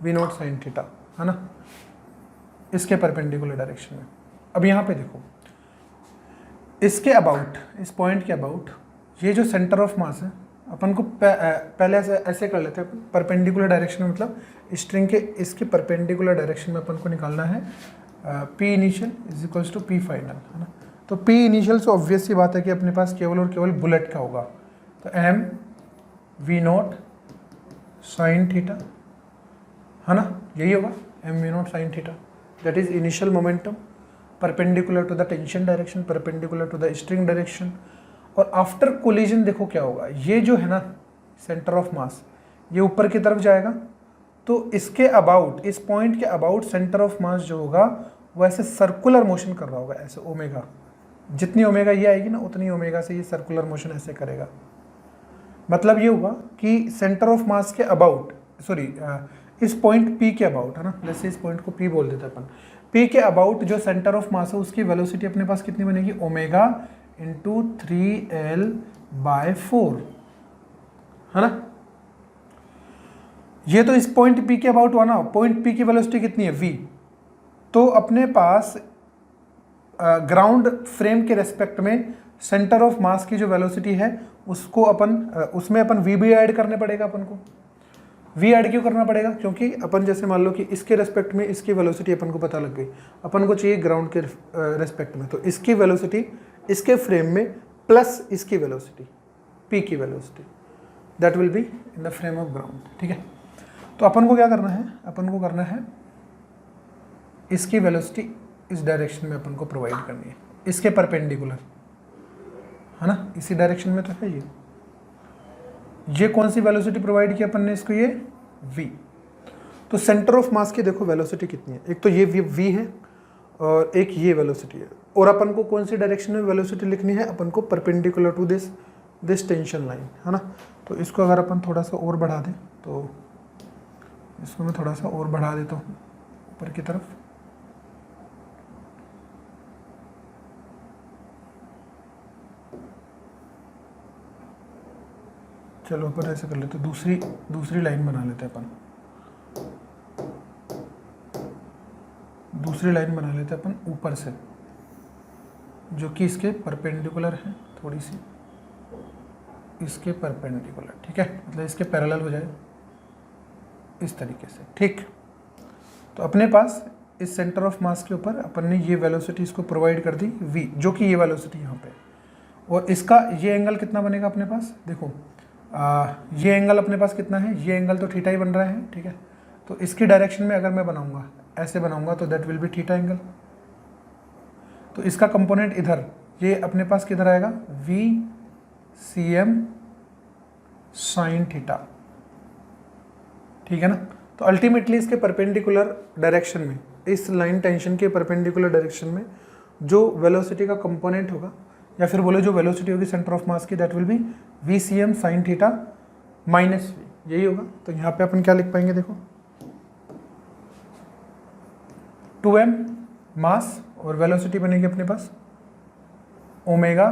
v0 sign theta, है ना, इसके परपेंडिकुलर डायरेक्शन में। अब यहाँ पे देखो इसके अबाउट, इस पॉइंट के अबाउट ये जो सेंटर ऑफ मास है अपन को पहले ऐसे कर लेते हैं, परपेंडिकुलर डायरेक्शन में, मतलब स्ट्रिंग के इसके परपेंडिकुलर डायरेक्शन में अपन को निकालना है P initial is equals to P final, है ना। तो पी इनिशियल से ऑब्वियस सी बात है कि अपने पास केवल और केवल बुलेट का होगा, तो M V nought sine theta, है ना, यही होगा M V nought sine theta, that is initial momentum perpendicular to the tension direction, perpendicular to the string direction. और आफ्टर कोलिजन देखो क्या होगा, ये जो है ना सेंटर ऑफ मास ये ऊपर की तरफ जाएगा, तो इसके अबाउट, इस पॉइंट के अबाउट सेंटर ऑफ मास जो होगा वो ऐसे सर्कुलर मोशन कर रहा होगा, ऐसे ओमेगा, जितनी ओमेगा ये आएगी ना उतनी ओमेगा से ये सर्कुलर मोशन ऐसे करेगा। मतलब ये हुआ कि सेंटर ऑफ मास के अबाउट, सॉरी इस पॉइंट P के अबाउट, है ना, जैसे इस पॉइंट को P बोल देते हैं अपन, P के अबाउट जो सेंटर ऑफ मास है उसकी वेलोसिटी अपने पास कितनी बनेगी, ओमेगा इंटू 3L/4, है ना। ये तो इस पॉइंट P के अबाउट हुआ ना, पॉइंट P की वेलोसिटी कितनी है v, तो अपने पास ग्राउंड फ्रेम के रेस्पेक्ट में सेंटर ऑफ मास की जो वेलोसिटी है उसको अपन उसमें अपन v भी ऐड करने पड़ेगा अपन को। v ऐड क्यों करना पड़ेगा, क्योंकि अपन जैसे मान लो कि इसके रेस्पेक्ट में इसकी वेलोसिटी अपन को पता लग गई, अपन को चाहिए ग्राउंड के रेस्पेक्ट में, तो इसकी वेलोसिटी इसके फ्रेम में प्लस इसकी वेलोसिटी p की velocity, that will be in the frame of ground, ठीक है। तो अपन को क्या करना है, अपन को करना है इसकी वेलोसिटी इस डायरेक्शन में अपन को प्रोवाइड करनी है, इसके परपेंडिकुलर, है ना, इसी डायरेक्शन में तो है ये कौन सी वेलोसिटी प्रोवाइड की अपन ने इसको, ये v। तो सेंटर ऑफ मास की देखो वेलोसिटी कितनी है, एक तो ये v है और एक ये वेलोसिटी है, और अपन को कौन सी डायरेक्शन में वेलोसिटी लिखनी है, अपन को perpendicular to this tension line, है ना। तो इसको अगर अपन थोड़ा सा और बढ़ा दें, तो इसको मैं थोड़ा सा और बढ़ा देता हूँ ऊपर की तरफ, चलो ऊपर ऐसे कर लेते, दूसरी लाइन बना लेते हैं अपन, दूसरी लाइन बना लेते हैं अपन ऊपर से, जो कि इसके परपेंडिकुलर है, थोड़ी सी इसके परपेंडिकुलर, ठीक है, मतलब इसके पैरेलल हो जाए इस तरीके से, ठीक। तो अपने पास इस सेंटर ऑफ मास के ऊपर अपन ने ये वेलोसिटी इसको प्रोवाइड कर दी v, जो कि ये वेलोसिटी यहाँ पे, और इसका ये एंगल कितना बनेगा अपने पास, देखो ये एंगल अपने पास कितना है, ये एंगल तो थीटा ही बन रहा है, ठीक है। तो इसकी डायरेक्शन में अगर मैं बनाऊंगा, ऐसे बनाऊंगा, तो that will be theta angle. तो इसका कंपोनेंट इधर, ये अपने पास किधर आएगा, V C M sine theta, ठीक है ना। तो अल्टीमेटली इसके परपेंडिकुलर डायरेक्शन में, इस लाइन टेंशन के परपेंडिकुलर डायरेक्शन में जो वेलोसिटी का कंपोनेंट होगा, या फिर बोले जो वेलोसिटी होगी सेंटर ऑफ मास की, that will be V C M sine theta minus V, यही होगा। तो यहाँ पे अपन क्या लिख पाएंगे, देखो 2m मास और वेलोसिटी बनेगी अपने पास omega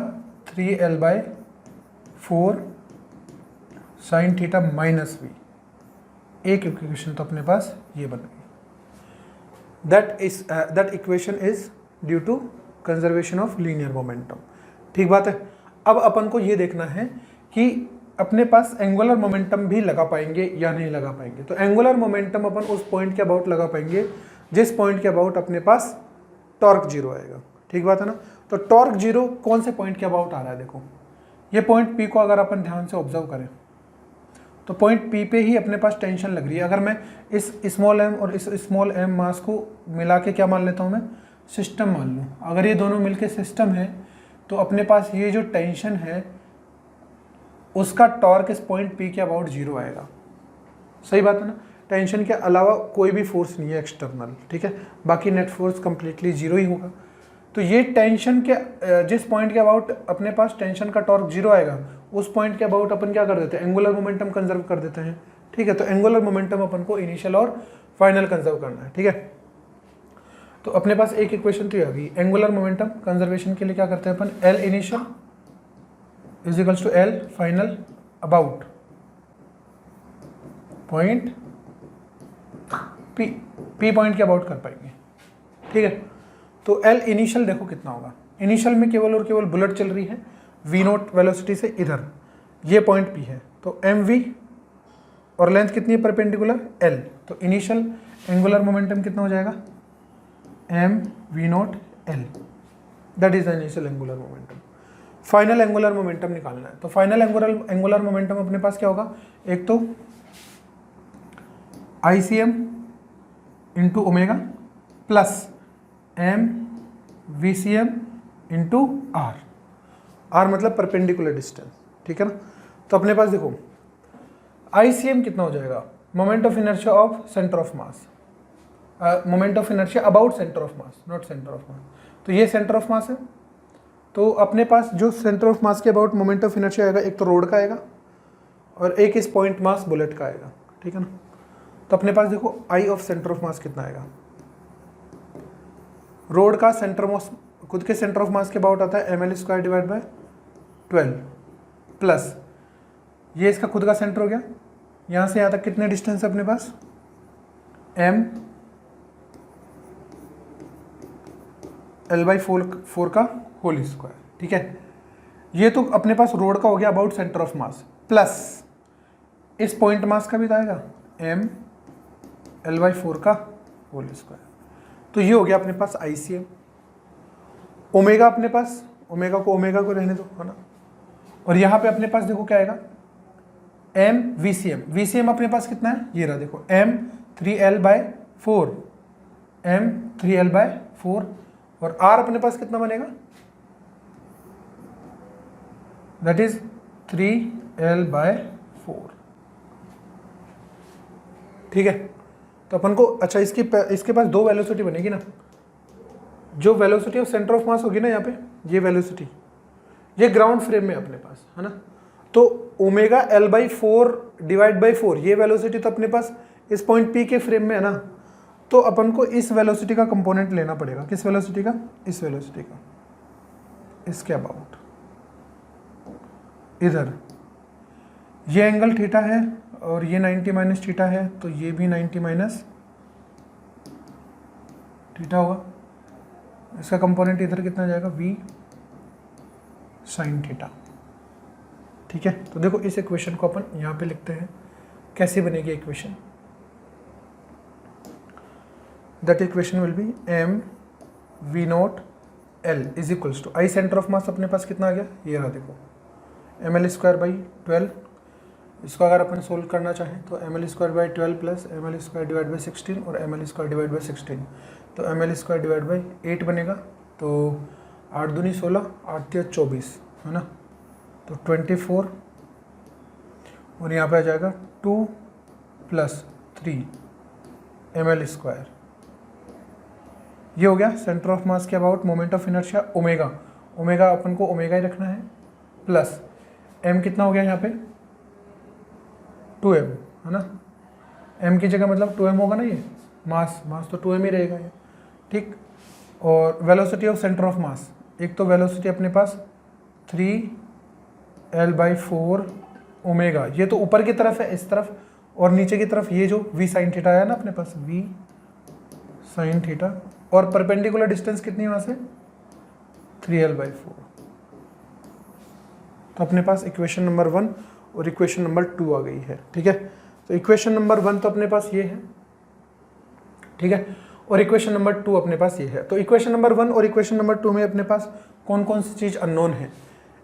3l/4 sine theta minus V. एक इक्वेशन तो अपने पास ये बन गई। That equation is due to conservation of linear momentum, ठीक बात है। अब अपन को ये देखना है कि अपने पास एंगुलर मोमेंटम भी लगा पाएंगे या नहीं लगा पाएंगे। तो एंगुलर मोमेंटम अपन उस पॉइंट के अबाउट लगा पाएंगे जिस पॉइंट के अबाउट अपने पास टॉर्क जीरो आएगा, ठीक बात है ना। तो टॉर्क जीरो कौन से पॉइंट के अबाउट आ रहा है, देखो ये पॉइंट पी को अगर अपन ध्यान से ऑब्जर्व करें तो पॉइंट पी पे ही अपने पास टेंशन लग रही है। अगर मैं इस स्मॉल एम और इस स्मॉल एम मास को मिला के क्या मान लेता हूँ मैं, सिस्टम मान लूँ। अगर ये दोनों मिलके सिस्टम है तो अपने पास ये जो टेंशन है उसका टॉर्क इस पॉइंट पी के अबाउट जीरो आएगा, सही बात है ना। टेंशन के अलावा कोई भी फोर्स नहीं है एक्सटर्नल, ठीक है, बाकी नेट फोर्स कंप्लीटली जीरो ही होगा। तो ये टेंशन के जिस पॉइंट के अबाउट अपने पास टेंशन का टॉर्क जीरो आएगा, उस पॉइंट के अबाउट अपन क्या कर देते हैं, एंगुलर मोमेंटम कंजर्व कर देते हैं, ठीक है। तो एंगुलर मोमेंटम अपन को इनिशियल और फाइनल कंजर्व करना है, ठीक है। तो अपने पास एक इक्वेशन तो आ गई। एंगुलर मोमेंटम कंजर्वेशन के लिए क्या करते हैं अपन, L initial is equals to L final about point P, P point के अबाउट कर पाएंगे, ठीक है। तो एल इनिशियल देखो कितना होगा, इनिशियल में केवल और केवल बुलेट चल रही है वी नोट वेलोसिटी से इधर, ये पॉइंट पी है, तो एम वी और लेंथ कितनी है परपेंडिकुलर एल। तो इनिशियल एंगुलर मोमेंटम कितना हो जाएगा, M V nought L, that is initial angular momentum. Final angular momentum निकालना है। तो फाइनल एंगुलर मोमेंटम अपने पास क्या होगा, एक तो I C M into omega plus M V C M into R, R मतलब परपेंडिकुलर डिस्टेंस, ठीक है ना। तो अपने पास देखो आई सी एम कितना हो जाएगा, moment of inertia of centre of mass, moment of inertia about centre of mass, not centre of मास। तो ये सेंटर ऑफ मास है, तो अपने पास जो सेंटर ऑफ मास के अबाउट मोमेंट ऑफ इनर्शिया आएगा, एक तो रोड का आएगा और एक इस पॉइंट मास बुलेट का आएगा, ठीक है ना। तो अपने पास देखो आई ऑफ सेंटर ऑफ मास कितना आएगा, रोड का सेंटर मास खुद के सेंटर ऑफ मास के अबाउट आता है ml square divide by 12 plus ये इसका खुद का सेंटर हो गया, यहाँ से यहाँ तक कितने डिस्टेंस है अपने पास, m l/4 का होल स्क्वायर, ठीक है। ये तो अपने पास रोड का हो गया about centre of mass, plus इस पॉइंट मास का भी तो आएगा m l/4 का होल स्क्वायर। तो ये हो गया अपने पास ICM। ओमेगा अपने पास, ओमेगा को रहने दो, है ना। और यहाँ पे अपने पास देखो क्या आएगा, m VCM, VCM अपने पास कितना है, ये रहा देखो m 3l/4, m 3l/4 और r अपने पास कितना बनेगा, दैट इज 3l/4, ठीक है। तो अपन को अच्छा इसके पास दो वेलोसिटी बनेगी ना, जो वेलोसिटी ऑफ सेंटर ऑफ मास होगी ना यहाँ पे, ये वेलोसिटी ये ग्राउंड फ्रेम में अपने पास है ना। तो ओमेगा l/4 डिवाइड बाई 4 ये वेलोसिटी तो अपने पास इस पॉइंट P के फ्रेम में है ना। तो अपन को इस वेलोसिटी का कंपोनेंट लेना पड़ेगा, किस वेलोसिटी का, इस वेलोसिटी का, इसके अबाउट इधर ये एंगल थीटा है और ये 90 माइनस थीटा है, तो ये भी 90 माइनस थीटा होगा। इसका कंपोनेंट इधर कितना जाएगा, v साइन थीटा, ठीक है। तो देखो इस इक्वेशन को अपन यहाँ पे लिखते हैं, कैसे बनेगी equation, that equation will be m v नॉट l is equals to I centre of mass अपने पास कितना आ गया, ये रहा देखो ml स्क्वायर बाई 12 इसको अगर अपन सोल्व करना चाहें तो ml² प्लस ml² / 16 और ml² / 16, तो ml² / 8 बनेगा। तो 8 दूनी 16, 8 तिया 24, है ना, तो 24 और यहाँ पे आ जाएगा 2 + 3 ml²। ये हो गया सेंटर ऑफ मास के about moment of inertia omega. Omega अपन को ओमेगा ही रखना है, प्लस m कितना हो गया यहाँ पे 2m, है ना, m की जगह मतलब 2m होगा ना, ये मास तो 2m ही रहेगा ये, ठीक। और वेलोसिटी ऑफ सेंटर ऑफ मास, एक तो वेलोसिटी अपने पास 3L/4 ओमेगा, ये तो ऊपर की तरफ है इस तरफ, और नीचे की तरफ ये जो v sin थीटा है ना अपने पास, v sin थीटा, और परपेंडिकुलर डिस्टेंस कितनी है वहाँ से 3L/4। तो अपने पास इक्वेशन नंबर 1 और इक्वेशन नंबर 2 आ गई है, ठीक है। तो इक्वेशन नंबर 1 तो अपने पास ये है, ठीक है, और इक्वेशन नंबर 2 अपने पास ये है। तो इक्वेशन नंबर 1 और इक्वेशन नंबर 2 में अपने पास कौन कौन सी चीज़ अननोन है।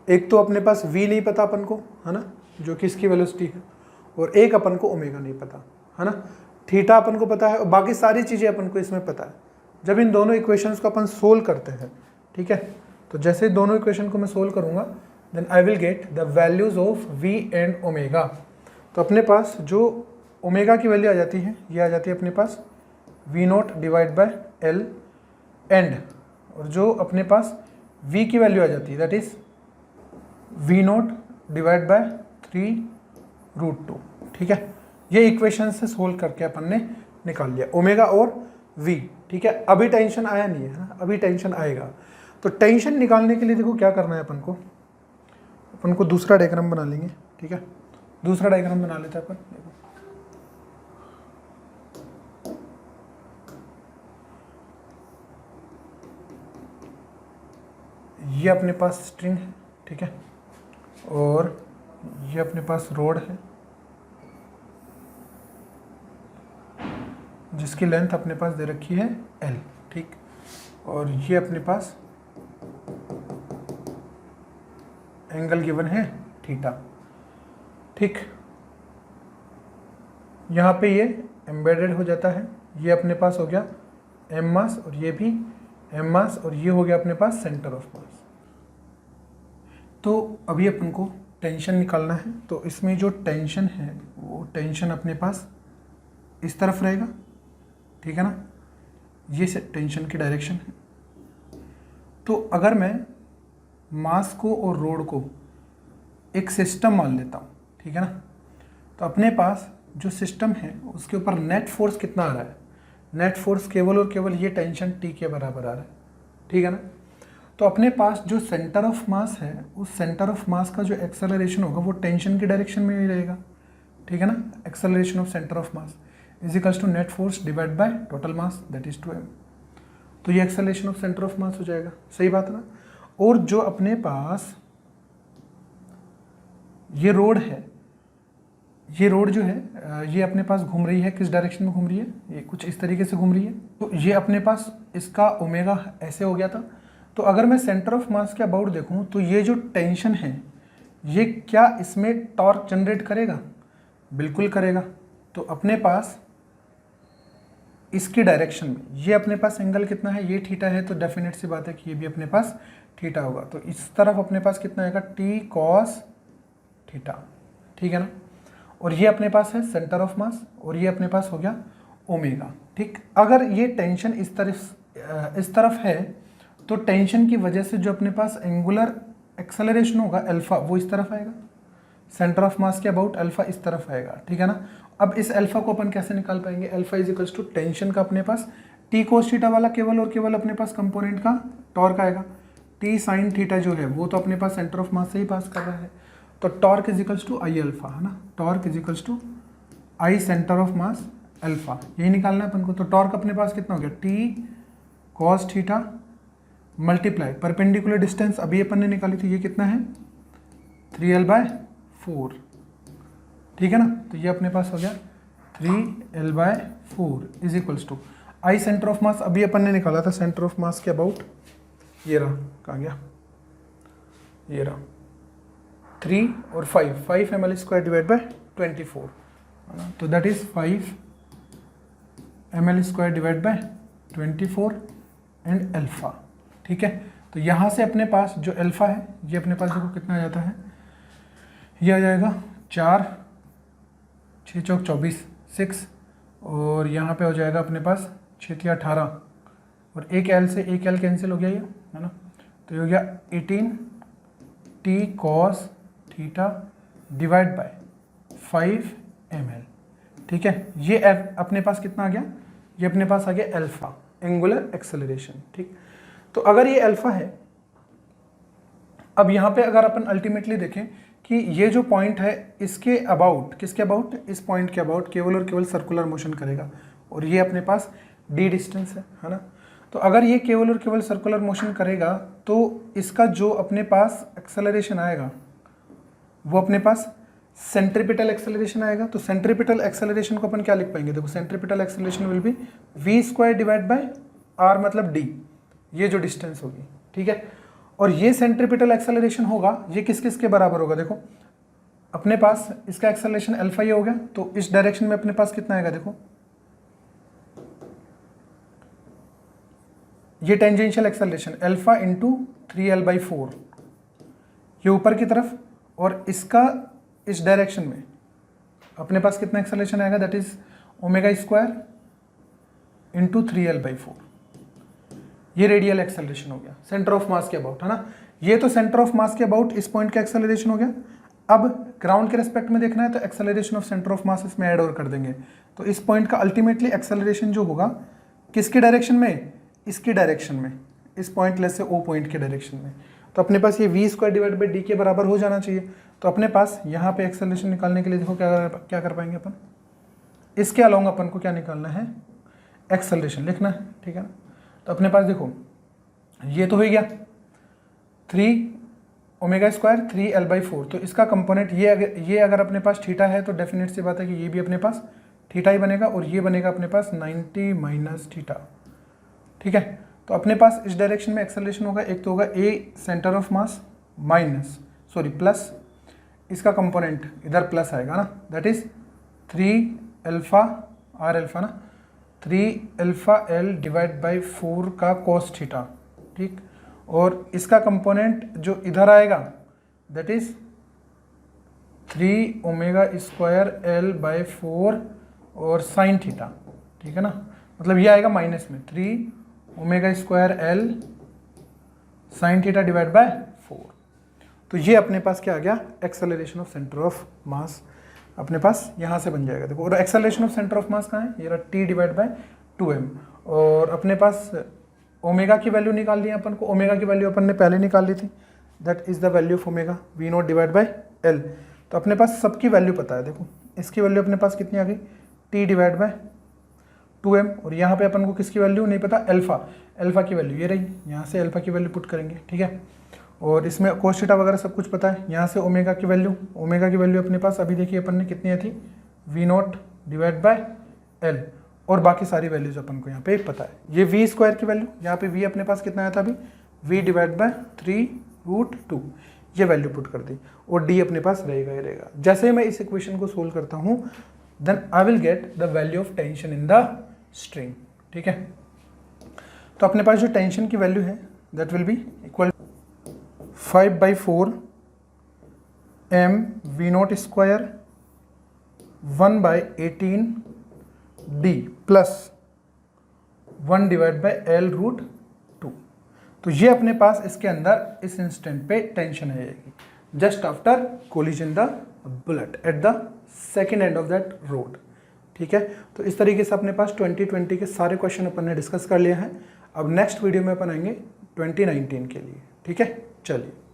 एक तो अपने पास v नहीं पता अपन को, है ना, जो कि इसकी वेलोसिटी है, और एक अपन को ओमेगा नहीं पता, है ना, थीटा अपन को पता है, और बाकी सारी चीज़ें अपन को इसमें पता है। जब इन दोनों इक्वेशंस को अपन सोल्व करते हैं, ठीक है, तो जैसे दोनों इक्वेशन को मैं सोल्व करूँगा, then I will get the values of v and omega. तो अपने पास जो ओमेगा की वैल्यू आ जाती है, ये आ जाती है अपने पास v0/L एंड, और जो अपने पास v की वैल्यू आ जाती है दैट इज v0/3√2, ठीक है। ये इक्वेशन से सोल्व करके अपन ने निकाल लिया ओमेगा और v, ठीक है। अभी टेंशन आया नहीं है, अभी टेंशन आएगा। तो टेंशन निकालने के लिए देखो क्या करना है अपन को दूसरा डायग्राम बना लेंगे, ठीक है। दूसरा डायग्राम बना लेते हैं अपन, देखो ये अपने पास स्ट्रिंग है, ठीक है, और ये अपने पास रोड है जिसकी लेंथ अपने पास दे रखी है L, ठीक, और ये अपने पास एंगल गिवन है थीटा, ठीक। यहाँ पे ये एम्बेडेड हो जाता है, ये अपने पास हो गया m मास, और ये भी m मास, और ये हो गया अपने पास सेंटर ऑफ मास। तो अभी अपन को टेंशन निकालना है, तो इसमें जो टेंशन है वो टेंशन अपने पास इस तरफ रहेगा, ठीक है ना, ये टेंशन की डायरेक्शन है। तो अगर मैं मास को और रोड को एक सिस्टम मान लेता हूँ, ठीक है ना, तो अपने पास जो सिस्टम है उसके ऊपर नेट फोर्स कितना आ रहा है, नेट फोर्स केवल और केवल ये टेंशन T के बराबर आ रहा है, ठीक है ना। तो अपने पास जो सेंटर ऑफ मास है, उस सेंटर ऑफ मास का जो एक्सेलरेशन होगा वो टेंशन की डायरेक्शन में ही रहेगा, ठीक है ना। Acceleration of centre of mass is equals to net force divide by total mass that is 2m। तो ये acceleration of centre of mass हो जाएगा, सही बात है ना। और जो अपने पास ये रोड है, ये रोड जो है ये अपने पास घूम रही है, किस डायरेक्शन में घूम रही है, ये कुछ इस तरीके से घूम रही है। तो ये अपने पास इसका ओमेगा ऐसे हो गया था। तो अगर मैं सेंटर ऑफ मास के अबाउट देखूं तो ये जो टेंशन है ये क्या इसमें टॉर्क जनरेट करेगा, बिल्कुल करेगा। तो अपने पास इसकी डायरेक्शन में ये अपने पास एंगल कितना है, ये थीटा है, तो डेफिनेट सी बात है कि ये भी अपने पास थीटा होगा। तो इस तरफ अपने पास कितना आएगा t cos थीटा, ठीक है ना। और ये अपने पास है सेंटर ऑफ मास, और ये अपने पास हो गया ओमेगा, ठीक। अगर ये टेंशन इस तरफ है तो टेंशन की वजह से जो अपने पास एंगुलर एक्सेलरेशन होगा अल्फा वो इस तरफ आएगा, सेंटर ऑफ मास के अबाउट अल्फा इस तरफ आएगा, ठीक है ना। अब इस अल्फा को अपन कैसे निकाल पाएंगे, alpha is equals to tension का अपने पास t cos थीटा वाला केवल और केवल अपने पास कंपोनेंट का टॉर्क आएगा, t sin थीटा जो है वो तो अपने पास सेंटर ऑफ मास से ही पास कर रहा है, तो torque is equals to I alpha, है ना, torque is equals to I centre of mass alpha, यही निकालना है अपन को। तो टॉर्क अपने पास कितना हो गया t cos theta multiply perpendicular distance अभी अपन ने निकाली थी, ये कितना है 3L/4, ठीक है ना। तो ये अपने पास हो गया 3L/4 is equals to I centre of mass अभी अपन ने निकाला था, सेंटर ऑफ मास के अबाउट ये रहा, कहाँ गया, ये रहा, 3 और 5 ml² डिवाइड बाय 24 है ना, तो that is 5 ml² divide by 24 and alpha. ठीक है, तो यहाँ से अपने पास जो अल्फा है ये अपने पास देखो कितना आ जाता है, ये आ जाएगा 4 6 चौक 24 6, और यहाँ पे हो जाएगा अपने पास 6 3 18, और एक एल से एक एल कैंसिल हो गया ये है ना, तो ये हो गया 18 t cos theta divide by 5 ml। ठीक है, ये अपने पास कितना आ गया, ये अपने पास आ गया अल्फा, एंगुलर एक्सेलरेशन। ठीक, तो अगर ये अल्फा है, अब यहाँ पे अगर अपन अल्टीमेटली देखें कि ये जो पॉइंट है इसके अबाउट, किसके अबाउट, इस पॉइंट के अबाउट केवल और केवल सर्कुलर मोशन करेगा, और ये अपने पास d डिस्टेंस है ना, तो अगर ये केवल और केवल सर्कुलर मोशन करेगा तो इसका जो अपने पास एक्सेलरेशन आएगा वो अपने पास सेंट्रीपिटल एक्सेलरेशन आएगा। तो सेंट्रीपिटल एक्सेलरेशन को अपन क्या लिख पाएंगे, देखो centripetal acceleration will be v² divide by r मतलब d, ये जो डिस्टेंस होगी। ठीक है, और ये सेंट्रीपिटल एक्सेलरेशन होगा, ये किस किस के बराबर होगा, देखो अपने पास इसका एक्सेलरेशन अल्फा ये हो गया, तो इस डायरेक्शन में अपने पास कितना आएगा, देखो ये tangential acceleration alpha into 3l/4 ये ऊपर की तरफ, और इसका इस डायरेक्शन में अपने पास कितना एक्सेलरेशन आएगा, दैट इज ω² इंटू 3l/4, ये रेडियल एक्सेलरेशन हो गया सेंटर ऑफ मास के अबाउट है ना। ये तो सेंटर ऑफ मास के अबाउट इस पॉइंट का एक्सेलरेशन हो गया। अब ग्राउंड के रेस्पेक्ट में देखना है तो एक्सेलरेशन ऑफ सेंटर ऑफ मास इसमें ऐड और कर देंगे, तो इस पॉइंट का अल्टीमेटली एक्सेलरेशन जो होगा किसकी डायरेक्शन में, इसकी डायरेक्शन में, इस पॉइंट लेस से ओ पॉइंट के डायरेक्शन में, तो अपने पास ये v² डिवाइड बाई डी के बराबर हो जाना चाहिए। तो अपने पास यहाँ पे एक्सेलरेशन निकालने के लिए देखो क्या कर पाएंगे अपन, इसके अलावा अपन को क्या निकालना है, एक्सेलरेशन लिखना है। ठीक है ना, तो अपने पास देखो ये तो हो गया 3ω² 3l/4, तो इसका कंपोनेंट ये अगर अपने पास थीटा है तो डेफिनेट सी बात है कि ये भी अपने पास थीटा ही बनेगा, और ये बनेगा अपने पास 90 माइनस थीटा। ठीक है, तो अपने पास इस डायरेक्शन में एक्सेलरेशन होगा, एक तो होगा a centre of mass minus plus इसका कंपोनेंट इधर प्लस आएगा ना, दैट इज 3α r ना, 3αl डिवाइड बाई 4 का cos थीटा। ठीक, और इसका कंपोनेंट जो इधर आएगा दैट इज 3ω² l/4 और साइन थीटा। ठीक है ना, मतलब ये आएगा माइनस में 3ω² l sine theta divide by 4। तो ये अपने पास क्या आ गया, acceleration of centre of mass अपने पास यहाँ से बन जाएगा। देखो, और एक्सेलरेशन ऑफ सेंटर ऑफ मास कहाँ है, ये रहा t डिवाइड बाय 2m, और अपने पास ओमेगा की वैल्यू निकाल ली अपन को, ओमेगा की वैल्यू अपन ने पहले निकाल ली थी, that is the value of omega v0 divide by l। तो अपने पास सबकी वैल्यू पता है, देखो इसकी वैल्यू अपने पास कितनी आ गई, t डिवाइड बाय 2m, और यहाँ पे अपन को किसकी वैल्यू नहीं पता, अल्फा की वैल्यू ये रही, यहाँ से अल्फा की वैल्यू पुट करेंगे। ठीक है, और इसमें cos थीटा वगैरह सब कुछ पता है, यहाँ से ओमेगा की वैल्यू अपने पास अभी देखिए अपन ने कितनी आई थी, v0 डिवाइड बाय l, और बाकी सारी वैल्यूज अपन को यहाँ पे पता है। ये v² की वैल्यू, यहाँ पे v अपने पास कितना आया था अभी, v डिवाइड बाय 3√2, ये वैल्यू पुट कर दी, और d अपने पास रहेगा ही रहेगा। जैसे मैं इस इक्वेशन को सोल्व करता हूँ then I will get the value of tension in the string. ठीक है, तो अपने पास जो टेंशन की वैल्यू है that will B equal 5/4 m v0² 1/18 d plus 1 divide by l√2। तो ये अपने पास इसके अंदर इस इंस्टेंट पे टेंशन आ जाएगी just after collision the bullet at the second end of that road. ठीक है, तो इस तरीके से अपने पास 2020 के सारे क्वेश्चन अपन ने डिस्कस कर लिया है। अब नेक्स्ट वीडियो में अपन आएंगे 2019 के लिए। ठीक है, चलिए।